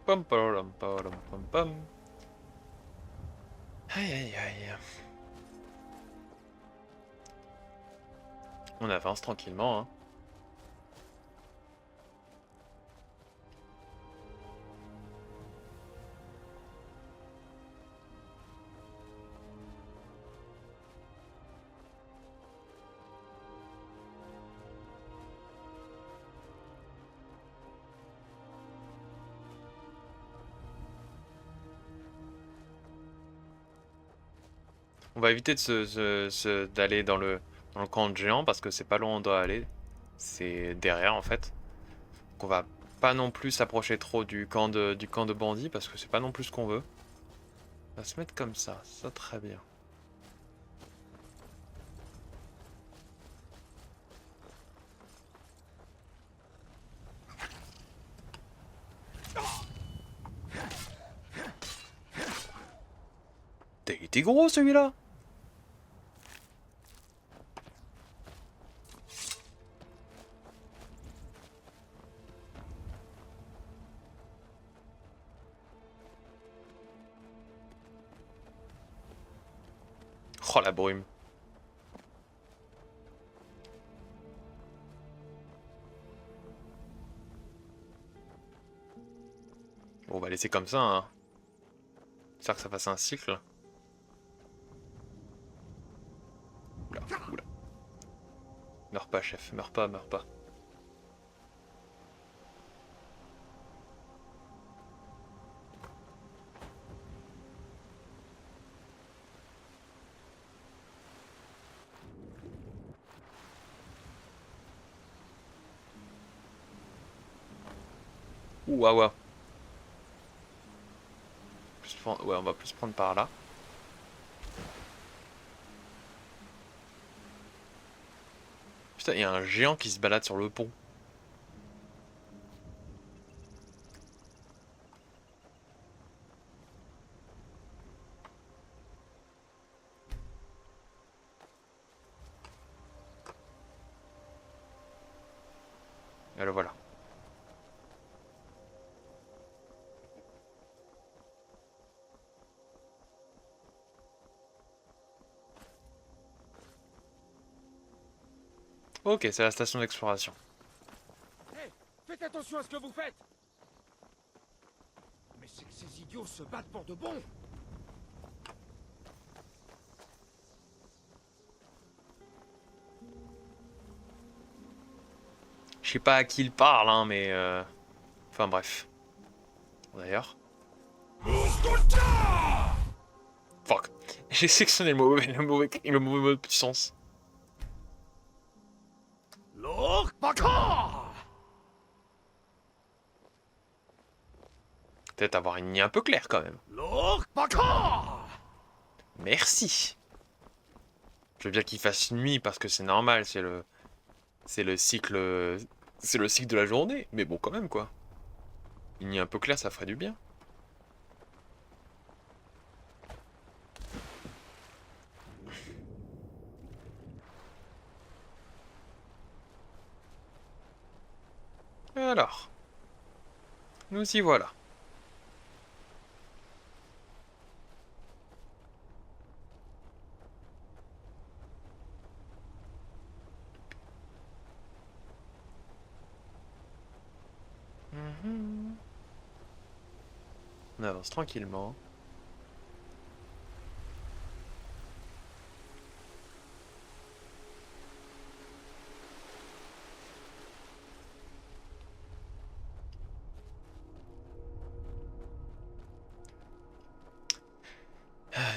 [SPEAKER 1] Pom pom pom pom pom. Aïe aïe aïe. On avance tranquillement, hein. On va éviter d'aller dans le camp de géants parce que c'est pas loin où on doit aller. C'est derrière en fait. Donc on va pas non plus s'approcher trop du camp de bandits parce que c'est pas non plus ce qu'on veut. On va se mettre comme ça très bien. Putain, il était gros celui-là. Oh la brume. Bon, on va laisser comme ça, hein. J'espère que ça fasse un cycle. Oula, oula. Meurs pas, chef. Meurs pas, meurs pas. Ouah, ouah. Ouais, on va plus prendre par là. Putain, il y a un géant qui se balade sur le pont. Et le voilà. Ok, c'est la station d'exploration.
[SPEAKER 7] Hey, faites attention à ce que vous faites. Mais c'est que ces idiots se battent pour de bon.
[SPEAKER 1] Je sais pas à qui il parle, hein, mais... Enfin bref. D'ailleurs... Fuck. J'ai sectionné le mauvais mot de puissance. Peut-être avoir une ligne un peu claire quand même. Merci. Je veux bien qu'il fasse nuit parce que c'est normal, c'est le cycle... C'est le cycle de la journée. Mais bon, quand même, quoi. Une ligne un peu claire, ça ferait du bien. Alors. Nous y voilà. On avance tranquillement.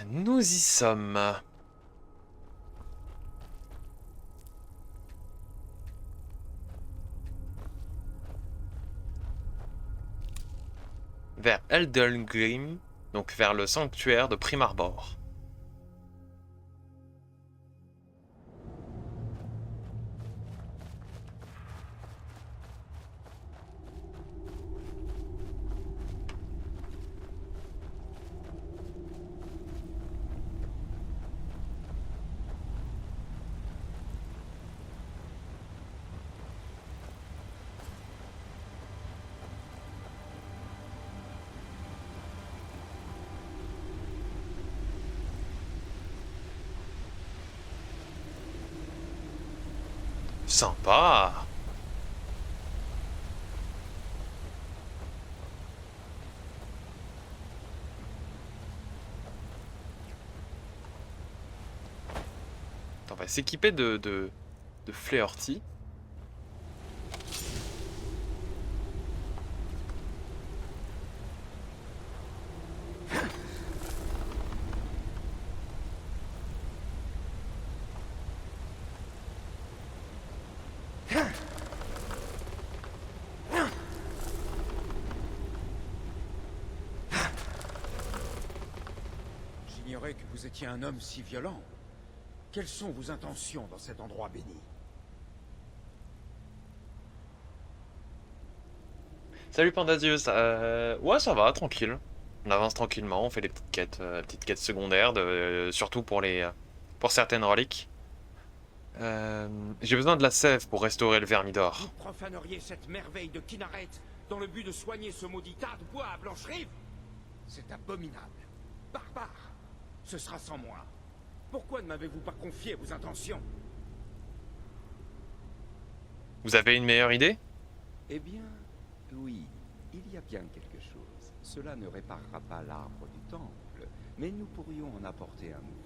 [SPEAKER 1] Nous y sommes. Vers Eldelgrim, donc vers le sanctuaire de Primarbor. Sympa. On va s'équiper de Flaherty.
[SPEAKER 7] J'ignorais que vous étiez un homme si violent. Quelles sont vos intentions dans cet endroit béni?
[SPEAKER 1] Salut Pandazieux, ouais ça va, tranquille. On avance tranquillement, on fait des petites quêtes secondaires, surtout pour certaines reliques. J'ai besoin de la sève pour restaurer le Vermidor.
[SPEAKER 7] Vous profaneriez cette merveille de Kinaret dans le but de soigner ce maudit tas de bois à Blancherive? C'est abominable. Barbare. Ce sera sans moi. Pourquoi ne m'avez-vous pas confié vos intentions?
[SPEAKER 1] Vous avez une meilleure idée?
[SPEAKER 7] Eh bien, oui, il y a bien quelque chose. Cela ne réparera pas l'arbre du temple, mais nous pourrions en apporter un nouveau.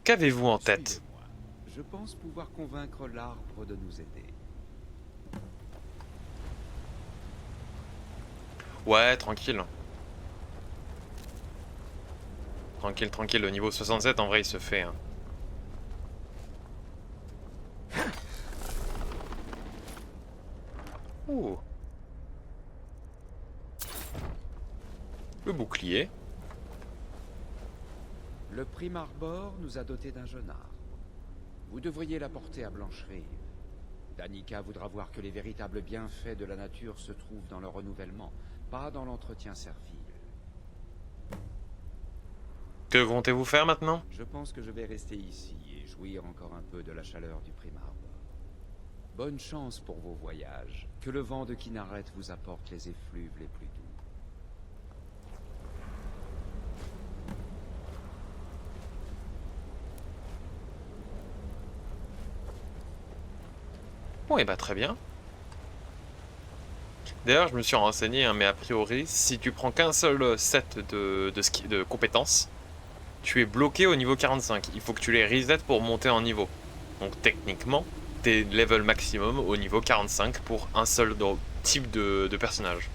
[SPEAKER 1] Qu'avez-vous en tête?
[SPEAKER 7] Suivez-moi. Je pense pouvoir convaincre l'arbre de nous aider.
[SPEAKER 1] Ouais, tranquille. Tranquille, tranquille. Au niveau 67, en vrai, il se fait. Hein. Ouh. Le bouclier.
[SPEAKER 7] Le prime Arbor nous a doté d'un jeune arbre. Vous devriez l'apporter à Blancherive. Danica voudra voir que les véritables bienfaits de la nature se trouvent dans le renouvellement, pas dans l'entretien servile.
[SPEAKER 1] Que comptez-vous faire maintenant?
[SPEAKER 7] Je pense que je vais rester ici et jouir encore un peu de la chaleur du prime Arbor. Bonne chance pour vos voyages. Que le vent de Kinaret vous apporte les effluves les plus doux.
[SPEAKER 1] Bon, et bah très bien. D'ailleurs, je me suis renseigné, hein, mais a priori, si tu prends qu'un seul set de compétences, tu es bloqué au niveau 45. Il faut que tu les resets pour monter en niveau. Donc techniquement, t'es level maximum au niveau 45 pour un seul type de personnage.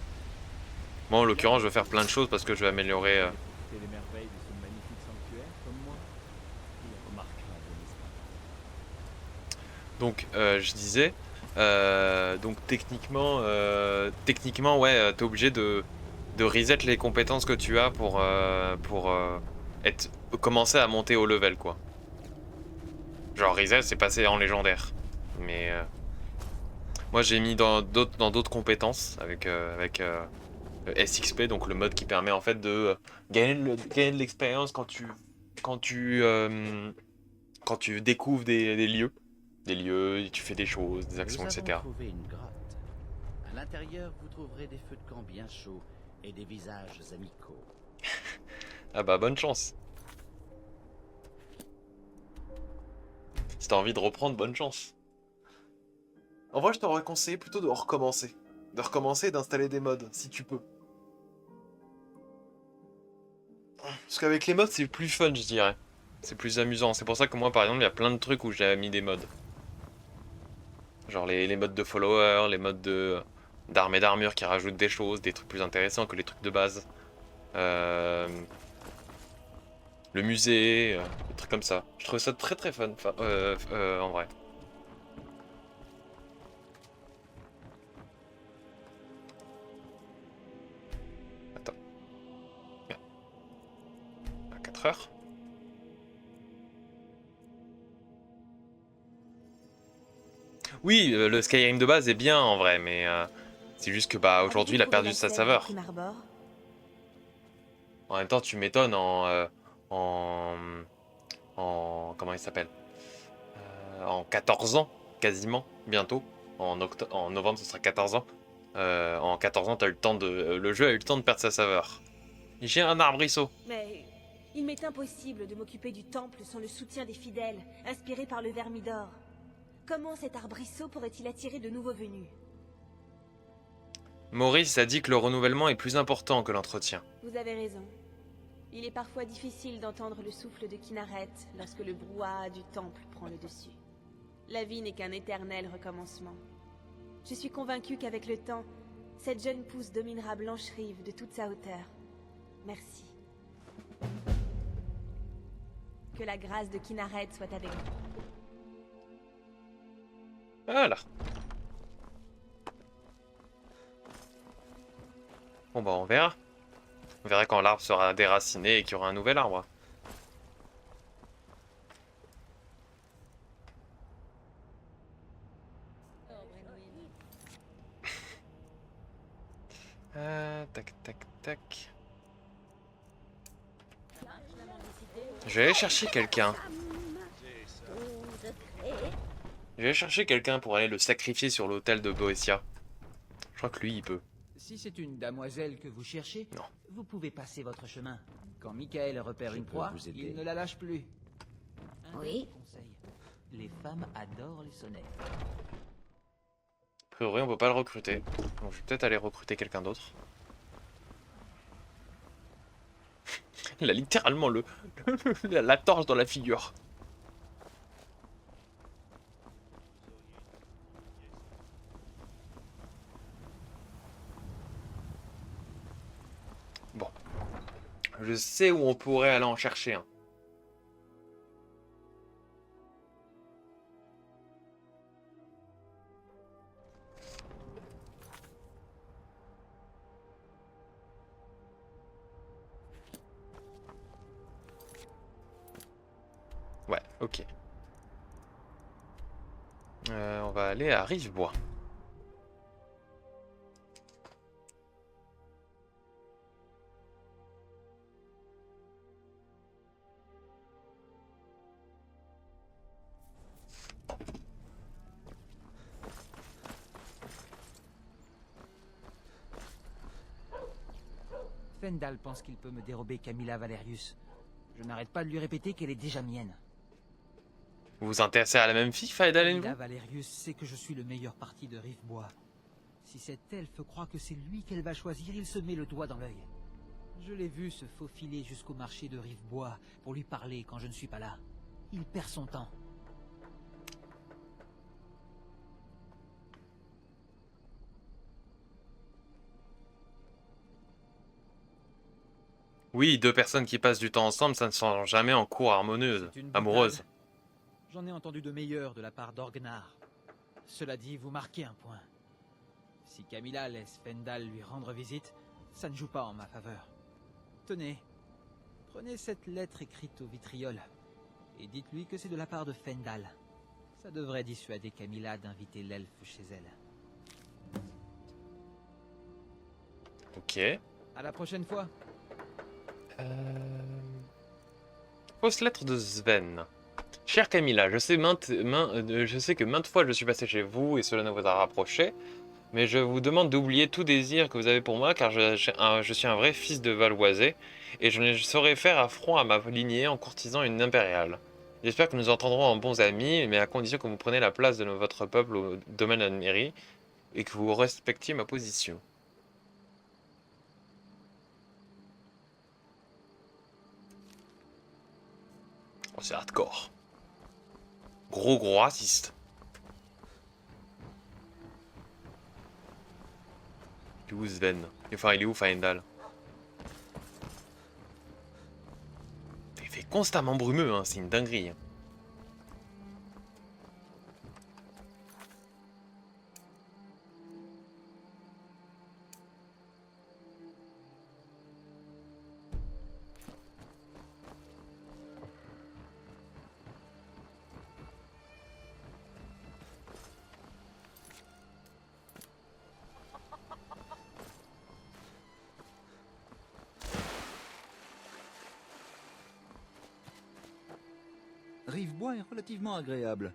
[SPEAKER 1] Moi, en l'occurrence, je vais faire plein de choses parce que je vais améliorer...
[SPEAKER 9] C'est les merveilles de ce magnifique sanctuaire, comme moi. Il est remarquable, n'est-ce pas?
[SPEAKER 1] Donc, je disais... donc techniquement, ouais, t'es obligé de reset les compétences que tu as pour commencer à monter au level, quoi. Genre reset, c'est passé en légendaire. Mais moi, j'ai mis dans d'autres compétences avec SXP, donc le mode qui permet en fait de gagner de l'expérience quand tu découvres des lieux. Des lieux, tu fais des choses, des actions, etc.
[SPEAKER 11] Nous avons trouvé une grotte. À l'intérieur, vous trouverez des feux de camp bien chauds et des visages amicaux.
[SPEAKER 1] Ah bah bonne chance. Si t'as envie de reprendre, bonne chance. En vrai, je t'aurais conseillé plutôt de recommencer. De recommencer et d'installer des mods, si tu peux. Parce qu'avec les mods, c'est plus fun, je dirais. C'est plus amusant. C'est pour ça que moi, par exemple, il y a plein de trucs où j'ai mis des mods. Genre les modes de follower, les modes d'armes et d'armure qui rajoutent des choses, des trucs plus intéressants que les trucs de base. Le musée, des trucs comme ça. Je trouve ça très très fun, en vrai. Attends. À 4 heures. Oui, le Skyrim de base est bien en vrai, mais c'est juste que bah aujourd'hui il a perdu sa saveur. En même temps, tu m'étonnes comment il s'appelle, en 14 ans, quasiment, bientôt. En novembre, ce sera 14 ans. En 14 ans, le jeu a eu le temps de perdre sa saveur. J'ai un arbrisseau.
[SPEAKER 4] Mais il m'est impossible de m'occuper du temple sans le soutien des fidèles, inspirés par le Vermidor. Comment cet arbrisseau pourrait-il attirer de nouveaux venus?
[SPEAKER 1] Maurice a dit que le renouvellement est plus important que l'entretien.
[SPEAKER 4] Vous avez raison. Il est parfois difficile d'entendre le souffle de Kinaret lorsque le brouhaha du temple prend le dessus. La vie n'est qu'un éternel recommencement. Je suis convaincue qu'avec le temps, cette jeune pousse dominera Blancherive de toute sa hauteur. Merci. Que la grâce de Kinaret soit avec vous.
[SPEAKER 1] Voilà. Bon bah on verra. On verra quand l'arbre sera déraciné et qu'il y aura un nouvel arbre. Tac, tac, tac. Je vais aller chercher quelqu'un. Je vais aller chercher quelqu'un pour aller le sacrifier sur l'autel de Boétia. Je crois que lui, il peut.
[SPEAKER 8] Si c'est une damoiselle que vous cherchez,
[SPEAKER 1] Non.
[SPEAKER 8] vous pouvez passer votre chemin. Quand Michael repère
[SPEAKER 7] Je
[SPEAKER 8] une
[SPEAKER 7] peux
[SPEAKER 8] proie,
[SPEAKER 7] vous aider.
[SPEAKER 8] il ne la lâche plus.
[SPEAKER 10] Oui.
[SPEAKER 8] Conseil. Les femmes adorent les sonnets.
[SPEAKER 1] A priori, on peut pas le recruter. Donc, je vais peut-être aller recruter quelqu'un d'autre. Il a littéralement la torche dans la figure. Bon. Je sais où on pourrait aller en chercher un. Ouais, ok. On va aller à Rivebois.
[SPEAKER 8] Fendal pense qu'il peut me dérober Camilla Valerius. Je n'arrête pas de lui répéter qu'elle est déjà mienne.
[SPEAKER 1] Vous vous intéressez à la même fille, Faedal et vous?
[SPEAKER 8] Camilla Valerius sait que je suis le meilleur parti de Rivebois. Si cet elfe croit que c'est lui qu'elle va choisir, il se met le doigt dans l'œil. Je l'ai vu se faufiler jusqu'au marché de Rivebois pour lui parler quand je ne suis pas là. Il perd son temps.
[SPEAKER 1] Oui, deux personnes qui passent du temps ensemble, ça ne sont jamais en cours harmonieuse,
[SPEAKER 8] C'est une
[SPEAKER 1] amoureuse.
[SPEAKER 8] boutade. J'en ai entendu de meilleurs de la part d'Orgnar. Cela dit, vous marquez un point. Si Camilla laisse Fendal lui rendre visite, ça ne joue pas en ma faveur. Tenez, prenez cette lettre écrite au vitriol et dites-lui que c'est de la part de Fendal. Ça devrait dissuader Camilla d'inviter l'elfe chez elle.
[SPEAKER 1] Ok.
[SPEAKER 8] À la prochaine fois.
[SPEAKER 1] Fausse lettre de Sven. Chère Camilla, je sais que maintes fois je suis passé chez vous et cela ne vous a rapproché, mais je vous demande d'oublier tout désir que vous avez pour moi car je suis un vrai fils de Valoisé et je ne saurais faire affront à ma lignée en courtisant une impériale. J'espère que nous entendrons en bons amis, mais à condition que vous preniez la place de votre peuple au domaine de la mairie et que vous respectiez ma position. Oh, c'est hardcore. Gros raciste. Il est où Sven? Enfin, il est où Faendal? Il fait constamment brumeux, hein, c'est une dinguerie.
[SPEAKER 5] Rivebois est relativement agréable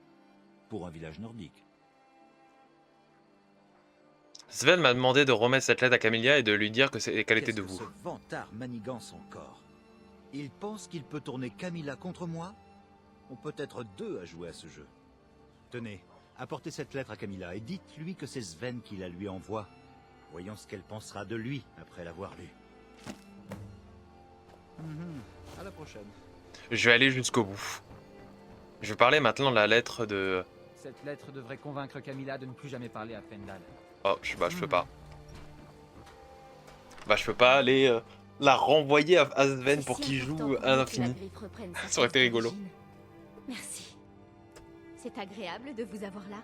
[SPEAKER 5] pour un village nordique.
[SPEAKER 1] Sven m'a demandé de remettre cette lettre à Camilla et de lui dire qu'elle était de vous.
[SPEAKER 5] Ce vantard manigance encore. Il pense qu'il peut tourner Camilla contre moi? On peut être deux à jouer à ce jeu. Tenez, apportez cette lettre à Camilla et dites-lui que c'est Sven qui la lui envoie. Voyons ce qu'elle pensera de lui après l'avoir lu. À la prochaine.
[SPEAKER 1] Je vais aller jusqu'au bout. Je vais parler maintenant de la lettre de...
[SPEAKER 8] Cette lettre devrait convaincre Camilla de ne plus jamais parler à Fendal.
[SPEAKER 1] Oh, je peux pas. Bah, je peux pas aller la renvoyer à Sven pour qu'il joue à l'infini. Ça aurait été rigolo.
[SPEAKER 2] Merci. C'est agréable de vous avoir là.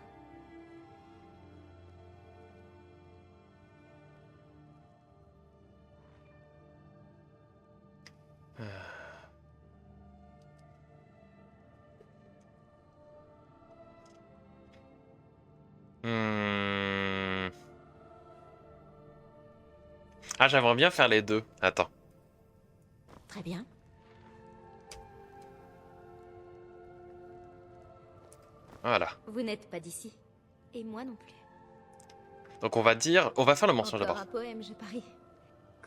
[SPEAKER 1] Ah, j'aimerais bien faire les deux. Attends.
[SPEAKER 2] Très bien.
[SPEAKER 1] Voilà.
[SPEAKER 2] Vous n'êtes pas d'ici. Et moi non plus.
[SPEAKER 1] Donc on va faire le mensonge
[SPEAKER 2] Encore
[SPEAKER 1] d'abord.
[SPEAKER 2] un poème, je parie.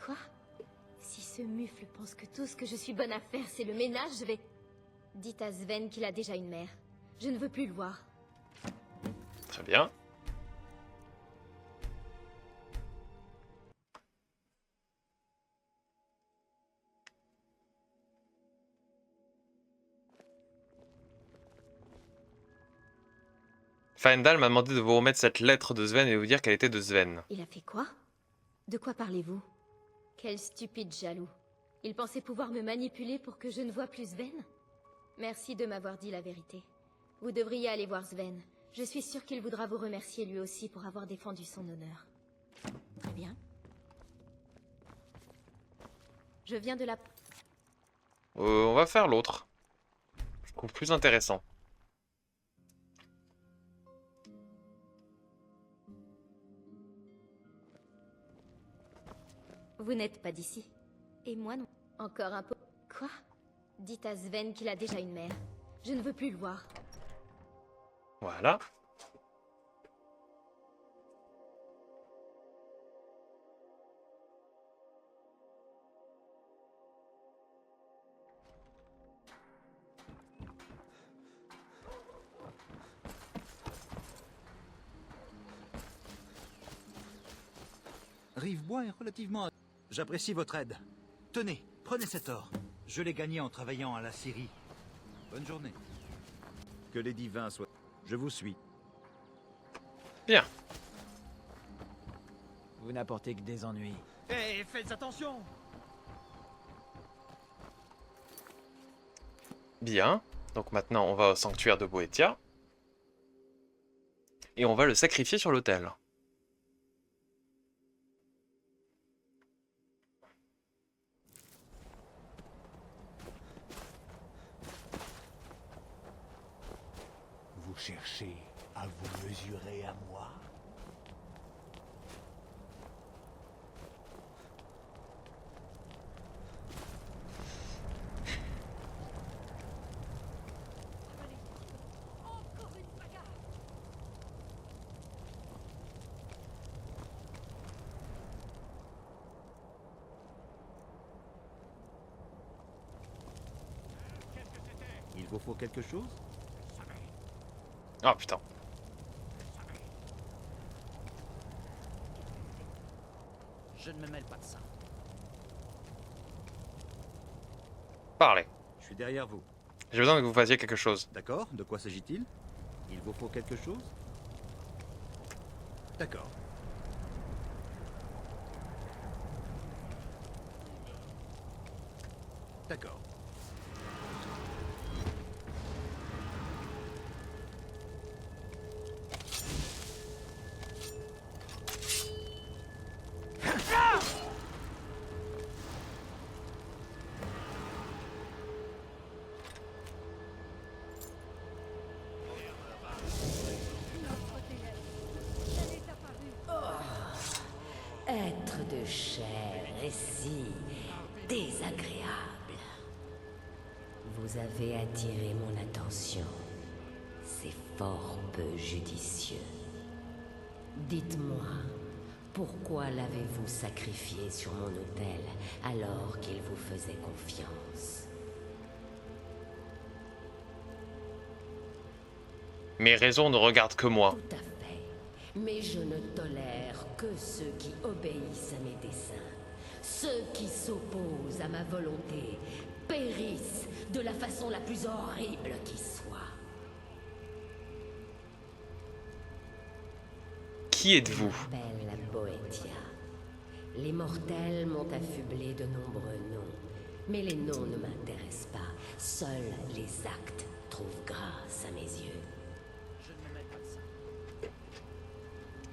[SPEAKER 2] Quoi? Si ce mufle pense que tout ce que je suis bonne à faire, c'est le ménage, je vais... Dites à Sven qu'il a déjà une mère. Je ne veux plus le voir.
[SPEAKER 1] Très bien. Faendal m'a demandé de vous remettre cette lettre de Sven et de vous dire qu'elle était de Sven.
[SPEAKER 2] Il a fait quoi? De quoi parlez-vous? Quel stupide jaloux. Il pensait pouvoir me manipuler pour que je ne vois plus Sven? Merci de m'avoir dit la vérité. Vous devriez aller voir Sven. Je suis sûre qu'il voudra vous remercier lui aussi pour avoir défendu son honneur. Très bien. Je viens de la...
[SPEAKER 1] On va faire l'autre. Je trouve plus intéressant.
[SPEAKER 2] Vous n'êtes pas d'ici. Et moi non. Encore un peu... Quoi? Dites à Sven qu'il a déjà une mère. Je ne veux plus le voir.
[SPEAKER 1] Voilà.
[SPEAKER 5] Rivebois est relativement... J'apprécie votre aide. Tenez, prenez cet or. Je l'ai gagné en travaillant à la scierie. Bonne journée. Que les divins soient... Je vous suis.
[SPEAKER 1] Bien.
[SPEAKER 8] Vous n'apportez que des ennuis.
[SPEAKER 12] Hé, faites attention!
[SPEAKER 1] Bien. Donc maintenant, on va au sanctuaire de Boetia. Et on va le sacrifier sur l'autel.
[SPEAKER 6] Vous cherchez à vous mesurer à moi?
[SPEAKER 5] Il vous faut quelque chose?
[SPEAKER 1] Ah putain.
[SPEAKER 11] Je ne me mêle pas de ça.
[SPEAKER 1] Parlez.
[SPEAKER 5] Je suis derrière vous.
[SPEAKER 1] J'ai besoin que vous fassiez quelque chose.
[SPEAKER 5] D'accord, de quoi s'agit-il? Il vous faut quelque chose? D'accord. D'accord.
[SPEAKER 10] Être de chair est si désagréable. Vous avez attiré mon attention. C'est fort peu judicieux. Dites-moi, pourquoi l'avez-vous sacrifié sur mon autel alors qu'il vous faisait confiance?
[SPEAKER 1] Mes raisons ne regardent que moi.
[SPEAKER 10] Tout à fait. Mais je ne tolère que ceux qui obéissent à mes desseins. Ceux qui s'opposent à ma volonté périssent de la façon la plus horrible qui soit.
[SPEAKER 1] Qui êtes-vous?
[SPEAKER 10] Je m'appelle Boetia. Les mortels m'ont affublé de nombreux noms. Mais les noms ne m'intéressent pas. Seuls les actes trouvent grâce à mes yeux.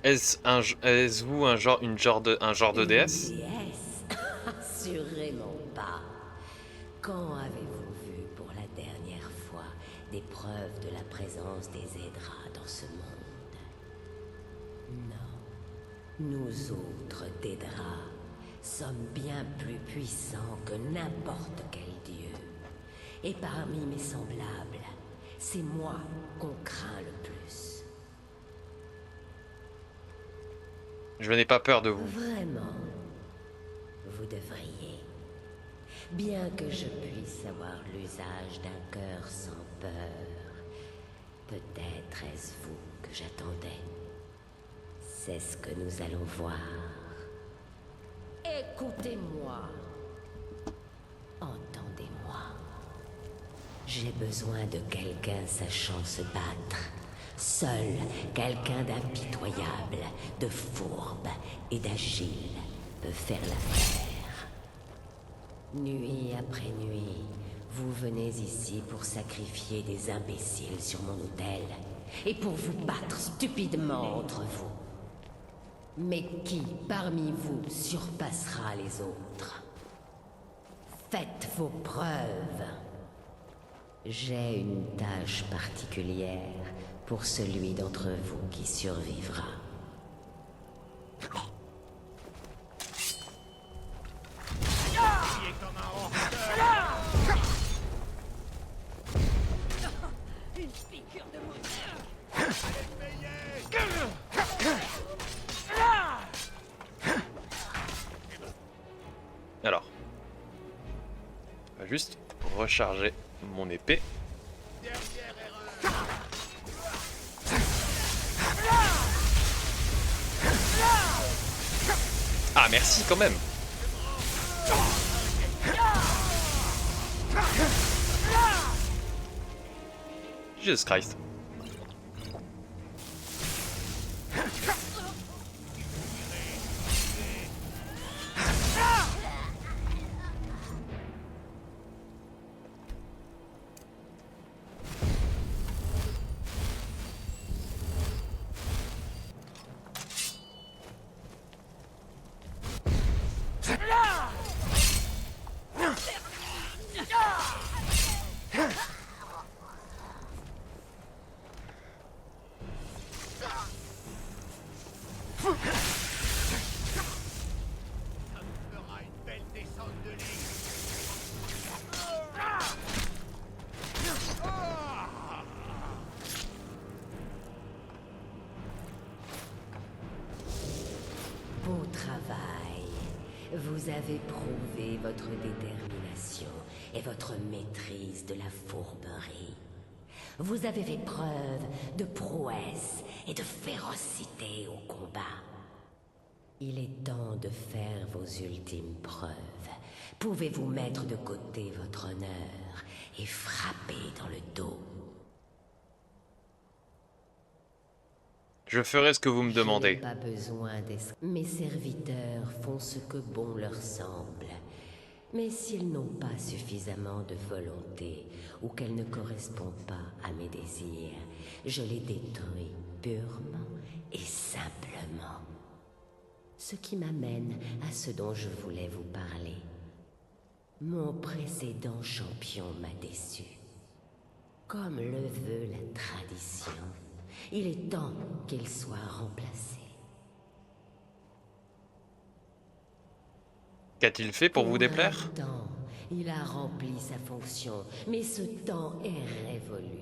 [SPEAKER 1] Est-ce-vous un genre de déesse?
[SPEAKER 10] Une déesse? Assurément pas. Quand avez-vous vu pour la dernière fois des preuves de la présence des Aedra dans ce monde? Non. Nous autres Daedra sommes bien plus puissants que n'importe quel dieu. Et parmi mes semblables, c'est moi qu'on craint le plus.
[SPEAKER 1] Je n'ai pas peur de vous.
[SPEAKER 10] Vraiment, vous devriez. Bien que je puisse avoir l'usage d'un cœur sans peur, peut-être est-ce vous que j'attendais. C'est ce que nous allons voir. Écoutez-moi. Entendez-moi. J'ai besoin de quelqu'un sachant se battre. Seul quelqu'un d'impitoyable, de fourbe et d'agile peut faire l'affaire. Nuit après nuit, vous venez ici pour sacrifier des imbéciles sur mon autel et pour vous battre stupidement entre vous. Mais qui parmi vous surpassera les autres? Faites vos preuves. J'ai une tâche particulière pour celui d'entre vous qui survivra.
[SPEAKER 3] Une piqûre de moustique.
[SPEAKER 1] Alors, on va juste recharger mon épée. Ah merci quand même. Jesus Christ.
[SPEAKER 10] Beau travail. Vous avez prouvé votre détermination et votre maîtrise de la fourberie. Vous avez fait preuve de prouesse et de férocité au combat. Il est temps de faire vos ultimes preuves. Pouvez-vous mettre de côté votre honneur et frapper dans le dos?
[SPEAKER 1] Je ferai ce que vous me
[SPEAKER 10] Je n'ai
[SPEAKER 1] demandez.
[SPEAKER 10] pas besoin Mes serviteurs font ce que bon leur semble. Mais s'ils n'ont pas suffisamment de volonté ou qu'elle ne correspond pas à mes désirs, je les détruis purement et simplement. Ce qui m'amène à ce dont je voulais vous parler. Mon précédent champion m'a déçu. Comme le veut la tradition, il est temps qu'il soit remplacé.
[SPEAKER 1] Qu'a-t-il fait pour vous déplaire?
[SPEAKER 10] Un temps, il a rempli sa fonction, mais ce temps est révolu.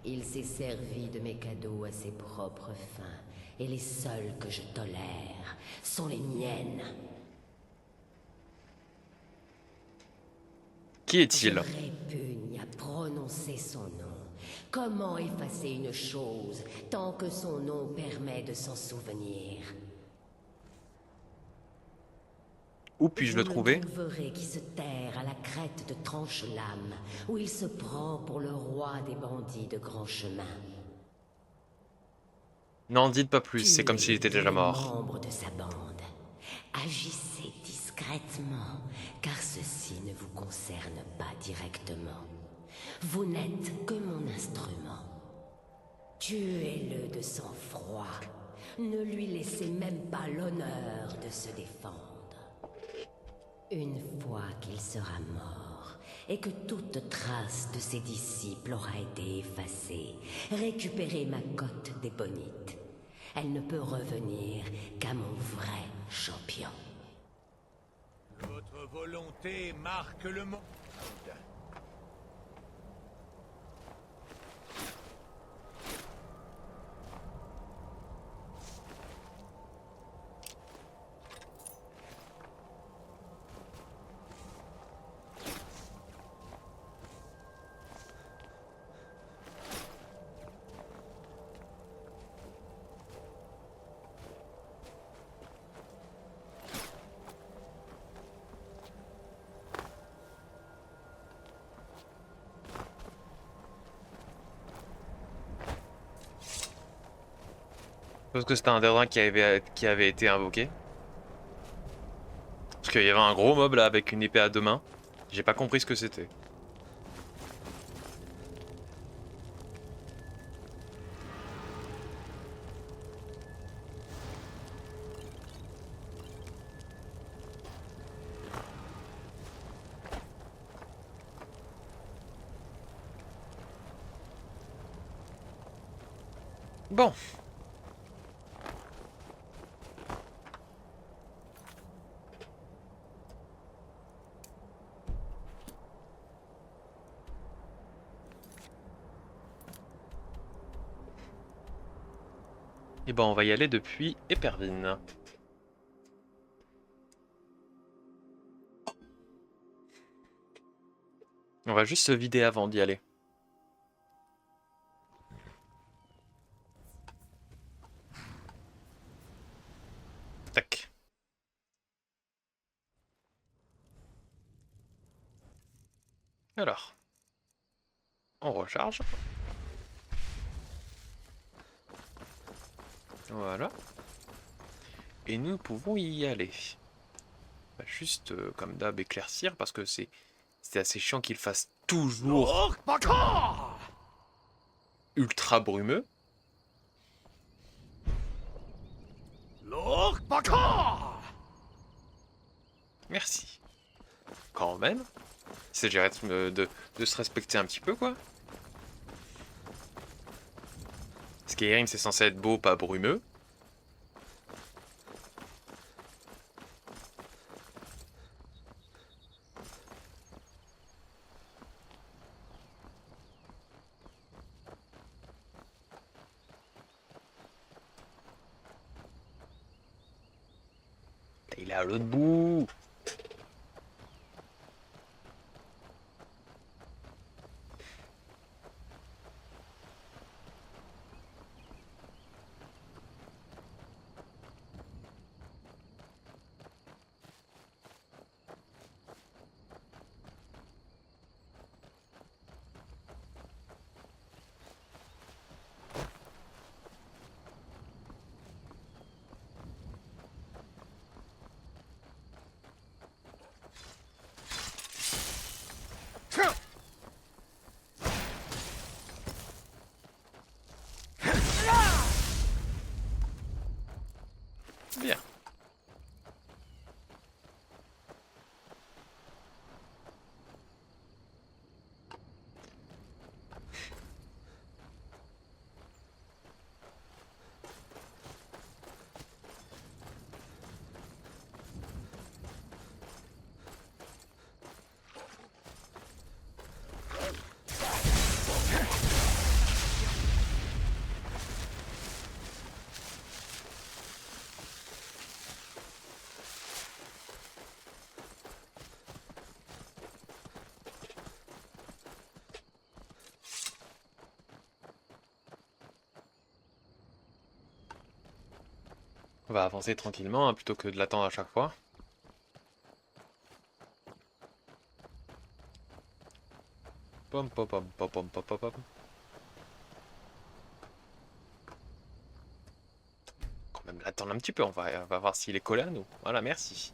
[SPEAKER 10] Il s'est servi de mes cadeaux à ses propres fins, et les seuls que je tolère sont les miennes.
[SPEAKER 1] Qui est-il?
[SPEAKER 10] Je répugne à prononcer son nom. Comment effacer une chose tant que son nom permet de s'en souvenir?
[SPEAKER 1] Où puis-je le trouver?
[SPEAKER 10] Vous le trouverez qui se terre à la crête de Tranche-Lame, où il se prend pour le roi des bandits de grand chemin.
[SPEAKER 1] N'en dites pas plus, c'est comme s'il était déjà mort.
[SPEAKER 10] Membre de sa bande. Agissez discrètement, car ceci ne vous concerne pas directement. Vous n'êtes que mon instrument. Tuez-le de sang-froid. Ne lui laissez même pas l'honneur de se défendre. Une fois qu'il sera mort, et que toute trace de ses disciples aura été effacée, récupérez ma cotte d'ébonite. Elle ne peut revenir qu'à mon vrai champion.
[SPEAKER 6] Votre volonté marque le monde.
[SPEAKER 1] Parce que c'était un drain qui avait été invoqué. Parce qu'il y avait un gros mob là avec une épée à deux mains. J'ai pas compris ce que c'était. Bon. Et ben on va y aller depuis Épervine. On va juste se vider avant d'y aller. Tac. Alors. On recharge. Voilà. Et nous pouvons y aller. On va juste, comme d'hab, éclaircir parce que c'est assez chiant qu'il fasse toujours ultra brumeux. Merci. Quand même. Il s'agirait de se respecter un petit peu, quoi. Skyrim, c'est censé être beau, pas brumeux. Il est à l'autre bout. Bien. On va avancer tranquillement hein, plutôt que de l'attendre à chaque fois. Pom pom pom pom pom pom pom pom. Quand même l'attendre un petit peu, on va voir s'il est collé à nous. Voilà, merci.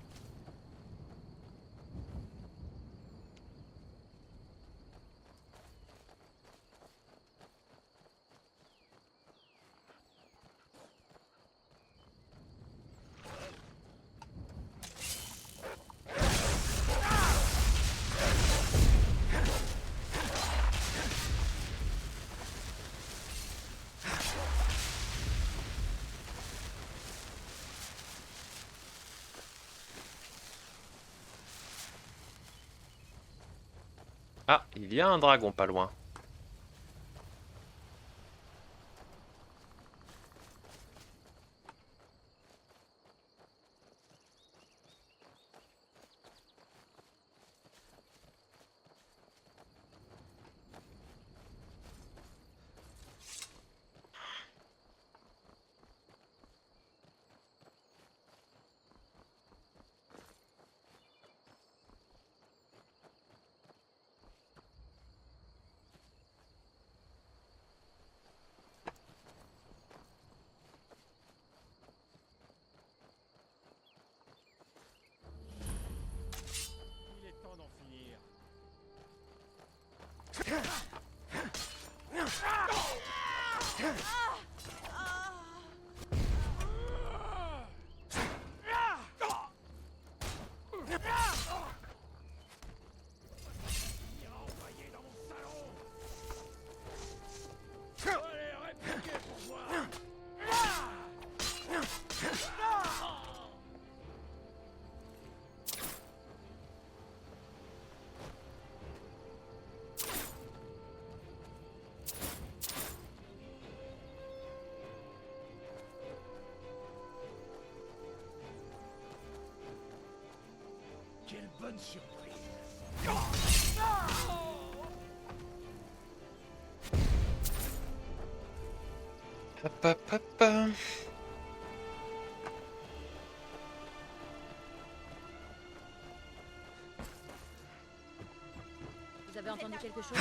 [SPEAKER 1] Ah, il y a un dragon pas loin.
[SPEAKER 9] Il est temps d'en finir.
[SPEAKER 6] Quelle bonne surprise.
[SPEAKER 1] Hop, hop, hop.
[SPEAKER 3] Vous avez entendu quelque chose?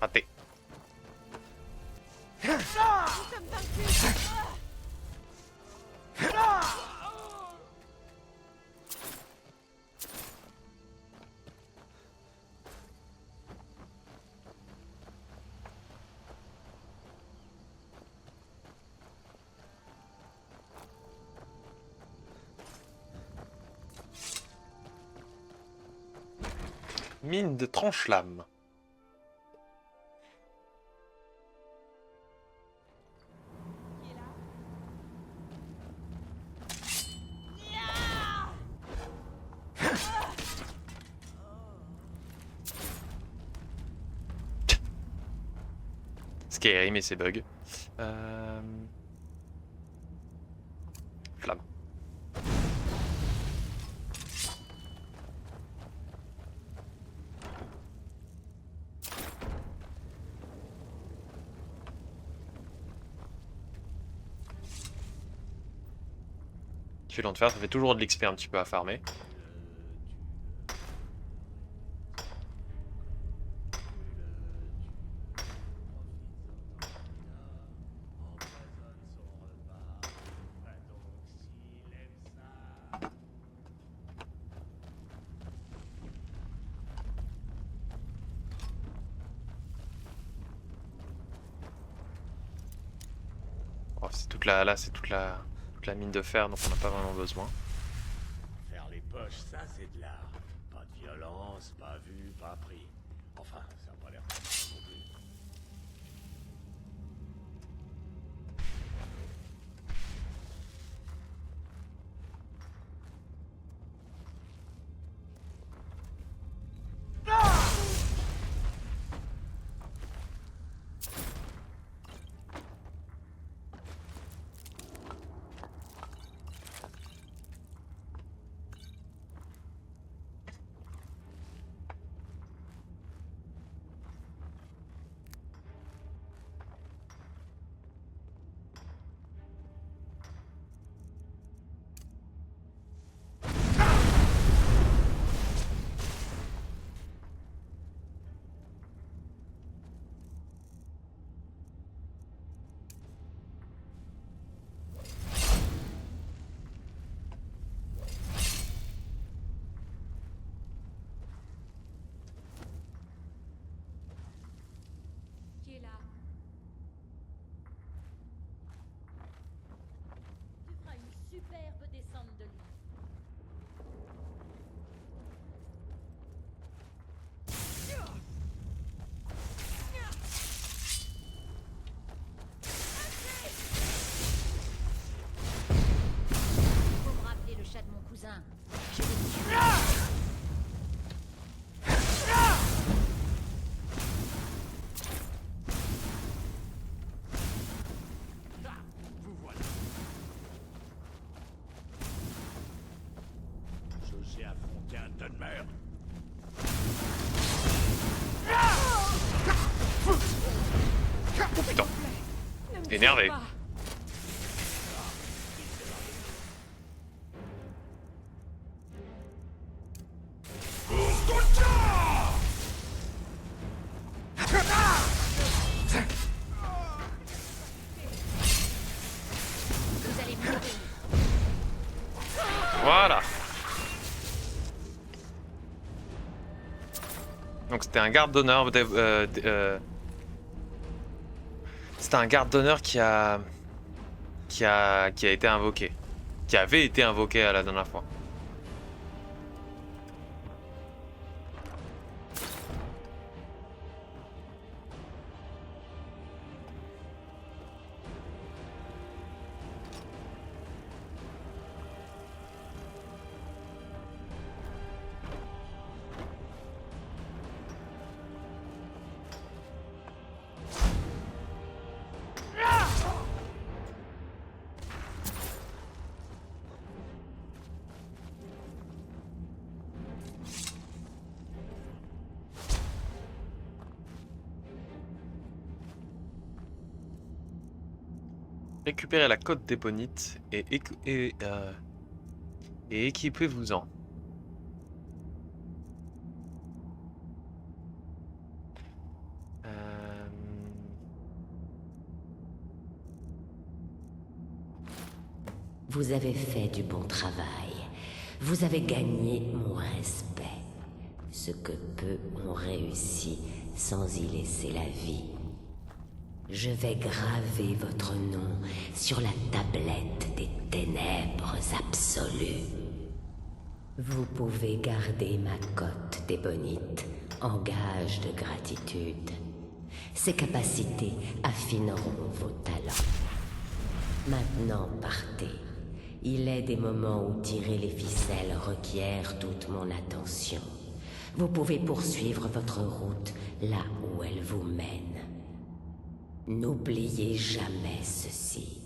[SPEAKER 1] Raté. Mine de tranche-lame. Skyrim et ses bugs. Flamme. Filon de fer, ça fait toujours de l'XP un petit peu à farmer. Oh, c'est toute la, là, c'est toute la mine de fer, donc on n'a pas vraiment besoin.
[SPEAKER 6] Faire les poches, ça c'est de l'art. Pas de violence, pas vu, pas pris. Enfin, ça n'a pas l'air non plus. T'es un tas de merde.
[SPEAKER 1] Oh putain. Énervé.
[SPEAKER 2] Vous allez mourir.
[SPEAKER 1] Voilà. Donc c'était un garde d'honneur. C'était un garde d'honneur qui a été invoqué, qui avait été invoqué à la dernière fois. Récupérez la cote d'ébonite et équipez-vous-en.
[SPEAKER 10] Vous avez fait du bon travail. Vous avez gagné mon respect. Ce que peu ont réussi sans y laisser la vie. Je vais graver votre nom sur la tablette des ténèbres absolues. Vous pouvez garder ma cote d'ébonite en gage de gratitude. Ses capacités affineront vos talents. Maintenant, partez. Il est des moments où tirer les ficelles requiert toute mon attention. Vous pouvez poursuivre votre route là où elle vous mène. N'oubliez jamais ceci.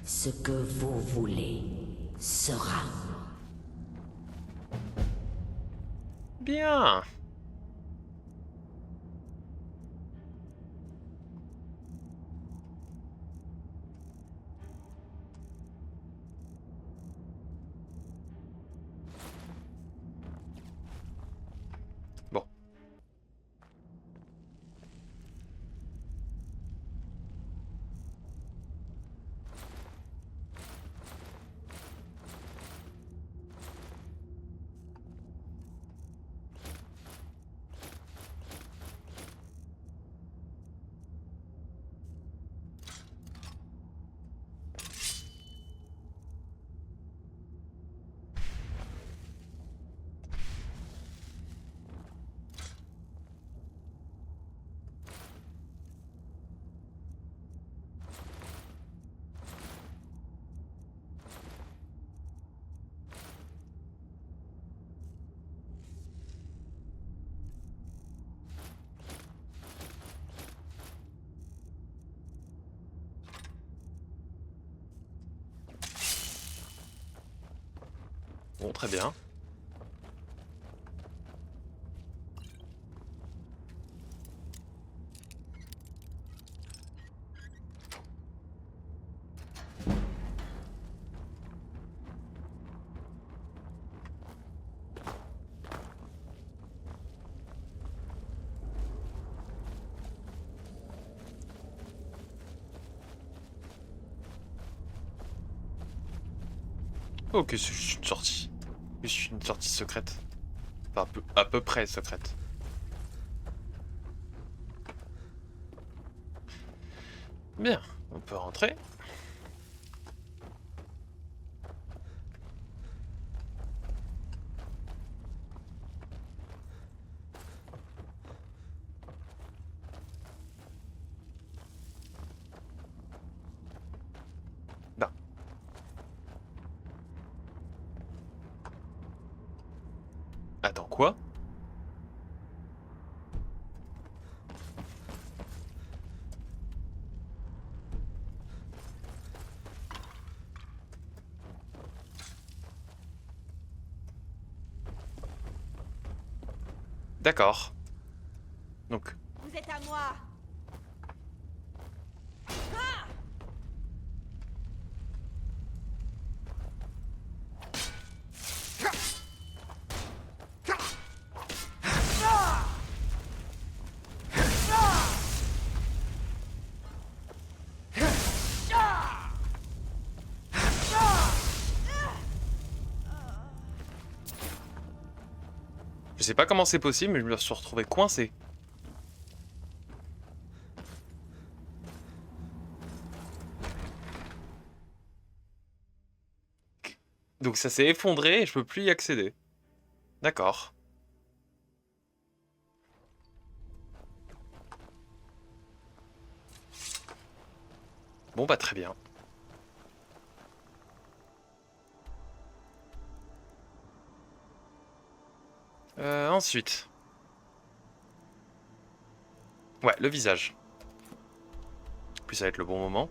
[SPEAKER 10] Ce que vous voulez sera.
[SPEAKER 1] Bien. Bon. Bon, très bien. Ok, c'est juste une sortie. Juste une sortie secrète. Enfin, à peu près secrète. Bien, on peut rentrer. Non. Attends, quoi? D'accord. Donc,
[SPEAKER 4] Vous êtes à moi.
[SPEAKER 1] je sais pas comment c'est possible, mais je me suis retrouvé coincé. Donc ça s'est effondré et je peux plus y accéder. D'accord. Bon bah très bien. Ensuite. Ouais, le visage. En plus ça va être le bon moment.